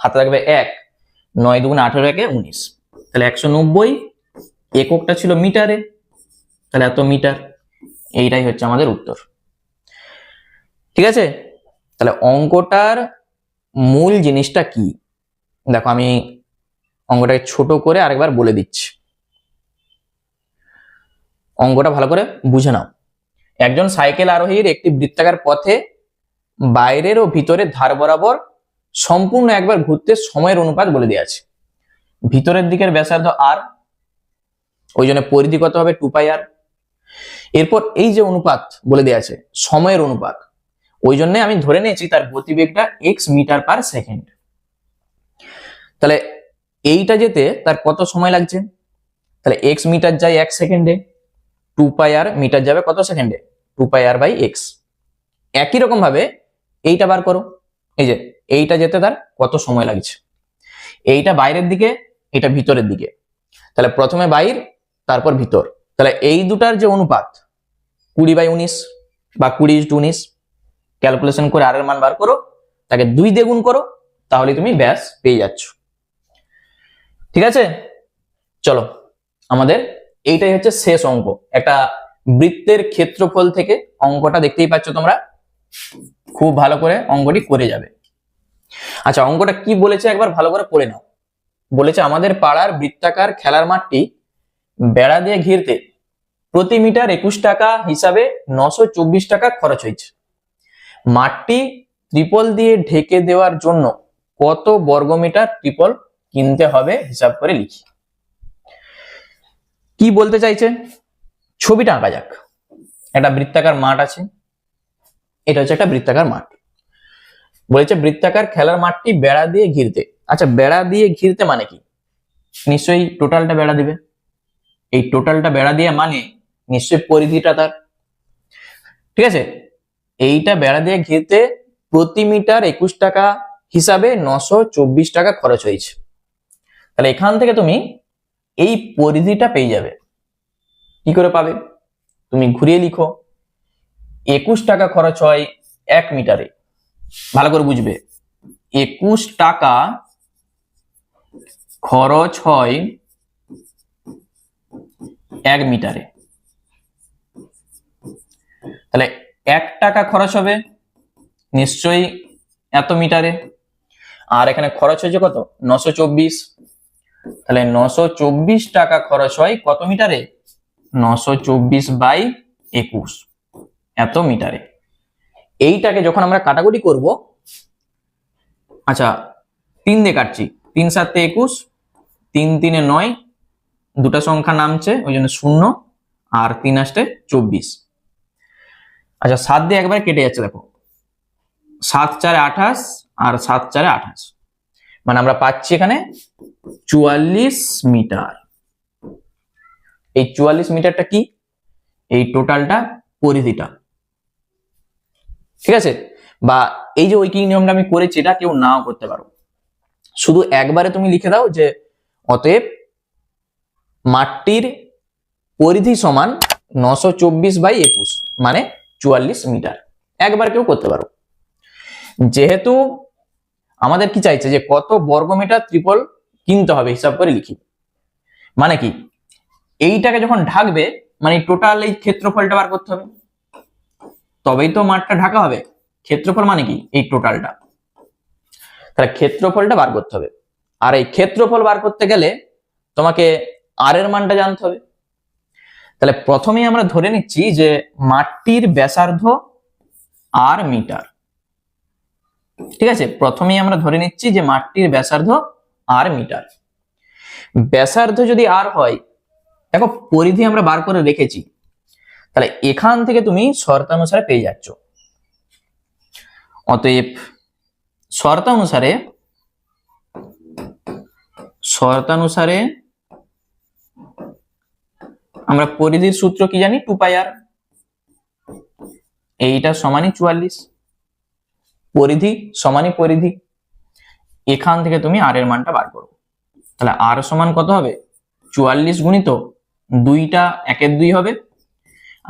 হাতে থাকবে 1, 9 দুগুণে 18, 1 19, তাহলে 190। এককটা ছিল মিটারে, তাহলে এত মিটার। এইটাই হচ্ছে আমাদের উত্তর, ঠিক আছে। তাহলে অঙ্কটার মূল জিনিসটা কি, দেখো আমি অঙ্কটাকে ছোট করে আরেকবার বলে দিচ্ছি, অঙ্কটা ভালো করে বুঝে নাও। একজন সাইকেল আরোহীর একটি বৃত্তাকার পথে বাইরের ও ভিতরের ধার বরাবর সম্পূর্ণ একবার ঘুরতে সময়ের অনুপাত বলে দেওয়া আছে। ভিতরের দিকের ব্যাসার্ধ আর, ওই জন্য পরিধি কত হবে 2 পাই আর। এরপর এই যে অনুপাত বলে দেওয়া আছে সময়ের অনুপাত, ওই জন্য আমি ধরে নিয়েছি তার গতিবেগটা x মিটার পার সেকেন্ড। তাহলে এইটা যেতে তার কত সময় লাগছে, তাহলে x মিটার যায় 1 সেকেন্ডে, 2 পাই আর মিটার যাবে কত সেকেন্ডে 2πr/x। একই রকম ভাবে এইটা বার করো, এই যে এইটা যেতে তার কত সময় লাগছে, এইটা বাইরের দিকে, এটা ভিতরের দিকে, তাহলে প্রথমে বাইর তারপর ভিতর, তাহলে এই দুটার যে অনুপাত 20/19 বা 20:19, ক্যালকুলেশন করে আর এর মান বার করো, তাকে 2 দিয়ে গুণ করো, তাহলে তুমি ব্যাস পেয়ে যাচ্ছ। ঠিক আছে, চলো আমাদের এইটাই হচ্ছে শেষ অঙ্ক, একটা বৃত্তের ক্ষেত্রফল থেকে অঙ্কটা দেখতেই পাচ্ছ তোমরা, খুব ভালো করে অঙ্কটি করে যাবে। আচ্ছা, অঙ্কটা কি বলেছে একবার ভালো করে পড়ে নাও। বলেছে আমাদের পাড়ার বৃত্তাকার খেলার মাঠটি বেড়া দিয়ে ঘিরতে প্রতি মিটার 21 টাকা হিসাবে 924 টাকা খরচ হয়েছে। মাঠটি ত্রিপল দিয়ে ঢেকে দেওয়ার জন্য কত বর্গমিটার ত্রিপল কিনতে হবে হিসাব করে লিখি। কি বলতে চাইছে, ছবিটা আঁকা যাক। একটা বৃত্তাকার মাঠ আছে, এটা হচ্ছে একটা বৃত্তাকার মাঠ। বলেছে বৃত্তাকার খেলার মাঠটি বেড়া দিয়ে ঘিরতে। আচ্ছা, বেড়া দিয়ে ঘিরতে মানে কি? নিশ্চয়ই টোটালটা বেড়া দিবে। এই টোটালটা বেড়া দিয়ে মানে নিশ্চয়ই পরিধিটা তার। ঠিক আছে, এইটা বেড়া দিয়ে ঘিরতে প্রতি মিটার 21 টাকা হিসাবে 924 টাকা খরচ হয়েছে। তাহলে এখান থেকে তুমি এই পরিধিটা পেয়ে যাবে। কি করে পাবে? তুমি ঘুরিয়ে লিখো, 21 টাকা খরচ হয় 1 মিটারে। ভালো করে বুঝবে, 21 টাকা খরচ হয় 1 মিটারে। তাহলে 1 টাকা খরচ হবে নিশ্চয়ই এত মিটারে, আর এখানে খরচ হয়েছে কত? 924। তাহলে 924 টাকা খরচ হয় কত মিটারে? 924/21 এত মিটারে। এইটাকে যখন আমরা কাটাকুটি করব, আচ্ছা 3 দিয়ে কাটছি, 3 7 21, 3 3 9, দুটা সংখ্যা নামছে ওই জন্য 0, আর 3 8 24। আচ্ছা 7 দিয়ে একবার কেটে যাচ্ছে, দেখো 7 4 28 আর 7 4 28, মানে আমরা পাচ্ছি এখানে 44 মিটার। এই 44 মিটারটা কি? এই টোটালটা পরিধিটা। ঠিক আছে, বা এই যে ঐকিক নিয়মটা আমি করেছি, এটা কেউ নাও করতে পারো, শুধু একবারে তুমি লিখে দাও যে অতএব মাঠটির পরিধি সমান 924/21 মানে 44 মিটার, একবার কেউ করতে পারো। যেহেতু আমাদের কি চাইছে যে কত বর্গমিটার ত্রিপল কিনতে হবে হিসাব করে লিখি, মানে কি এইটাকে যখন ঢাকবে মানে টোটাল এই ক্ষেত্রফলটা বার করতে হবে, তবেই তো মাঠটা ঢাকা হবে। ক্ষেত্রফল মানে কি? এই টোটালটা। তাহলে ক্ষেত্রফলটা বার করতে হবে, আর এই ক্ষেত্রফল বার করতে গেলে তোমাকে আর এর মানটা জানতে হবে। তাহলে প্রথমেই আমরা ধরে নিচ্ছি যে মাঠটির ব্যাসার্ধ আর মিটার। ঠিক আছে, প্রথমেই আমরা ধরে নিচ্ছি যে মাঠটির ব্যাসার্ধ আর মিটার। ব্যাসার্ধ যদি আর হয়, দেখো পরিধি আমরা বার করে রেখেছি, তাহলে এখান থেকে তুমি শর্তানুসারে পেয়ে যাচ্ছ। অতএব শর্তানুসারে আমরা পরিধির সূত্র কি জানি? 2πr। এইটা সমানই 44, পরিধি সমানই পরিধি। এখান থেকে তুমি আর এর মানটা বার করো, তাহলে আর সমান কত হবে? 44 গুণিত 2টা 1 2 হবে,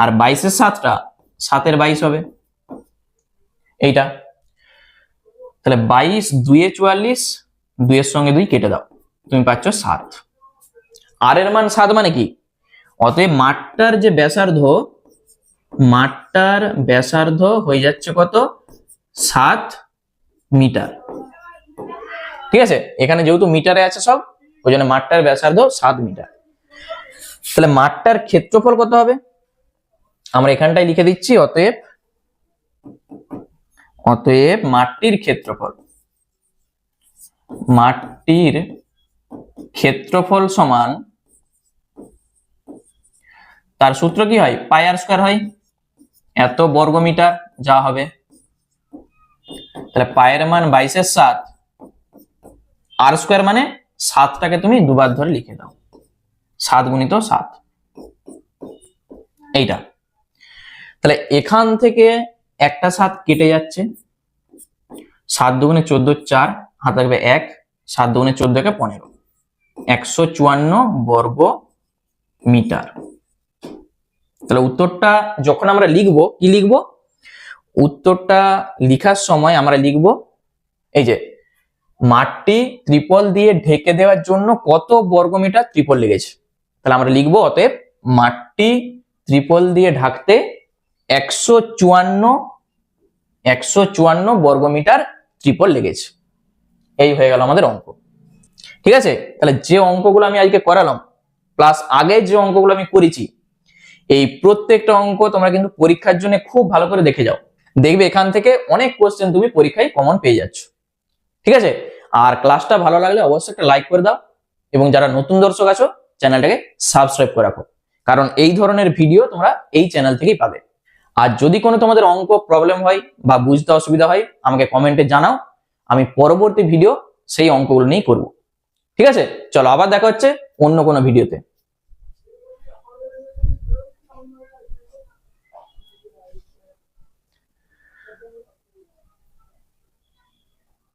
আর 22 7টা 7 22 হবে এইটা। তাহলে 22 2 44, 2 এর সঙ্গে 2 কেটে দাও, তুমি পাচ্ছ 7। আর এর মান 7 মানে কি? অতএব মাঠটার যে ব্যাসার্ধ হয়ে যাচ্ছে কত? 7 মিটার। ঠিক আছে, এখানে যেহেতু মিটারে আছে সব, ওই জন্য মাঠটার ব্যাসার্ধ 7 মিটার। তাহলে মাঠটার ক্ষেত্রফল কত হবে? আমরা এখানটাই লিখে দিচ্ছি, অতএব মাঠটির ক্ষেত্রফল সমান, তার সূত্র কি হয়? পাই আর স্কয়ার হয়, এত বর্গমিটার যা হবে। তাহলে পায়ের মান 22/7, আর স্কয়ার মানে 7টাকে তুমি দুবার ধরে লিখে দাও, 7 গুণিত 7 এইটা। তাহলে এখান থেকে একটা 7 কেটে যাচ্ছে, 7 দুগুণে 14, 4 হাতে থাকবে 1, 7 দুগুণে 14 কে 15, 154 বর্গ মিটার। তাহলে উত্তরটা যখন আমরা লিখবো, কি লিখবো? উত্তরটা লিখার সময় আমরা লিখবো এই যে মাঠটি ত্রিপল দিয়ে ঢেকে দেওয়ার জন্য কত বর্গমিটার ত্রিপল লেগেছে। তাহলে আমরা লিখবো অতএব মাঠটি ত্রিপল দিয়ে ঢাকতে 154 বর্গমিটার ত্রিপল লেগেছে। এই হয়ে গেল আমাদের অঙ্ক। ঠিক আছে, তাহলে যে অঙ্কগুলো আমি আজকে করালাম প্লাস আগে যে অঙ্কগুলো আমি করেছি, এই প্রত্যেকটা অঙ্ক তোমরা কিন্তু পরীক্ষার জন্য খুব ভালো করে দেখে যাও, দেখবে এখান থেকে অনেক কোশ্চেন তুমি পরীক্ষায় কমন পেয়ে যাচ্ছ। ঠিক আছে, আর ক্লাসটা ভালো লাগলে অবশ্যই একটা লাইক করে দাও, এবং যারা নতুন দর্শক আছো চ্যানেলটাকে সাবস্ক্রাইব করে রাখো, কারণ এই ধরনের ভিডিও তোমরা এই চ্যানেল থেকেই পাবে। আর যদি কোনো তোমাদের অঙ্ক প্রবলেম হয় বা বুঝতে অসুবিধা হয় আমাকে কমেন্টে জানাও, আমি পরবর্তী ভিডিও সেই অঙ্কগুলো নিয়েই করব। ঠিক আছে, চলো আবার দেখা হচ্ছে অন্য কোনো ভিডিওতে।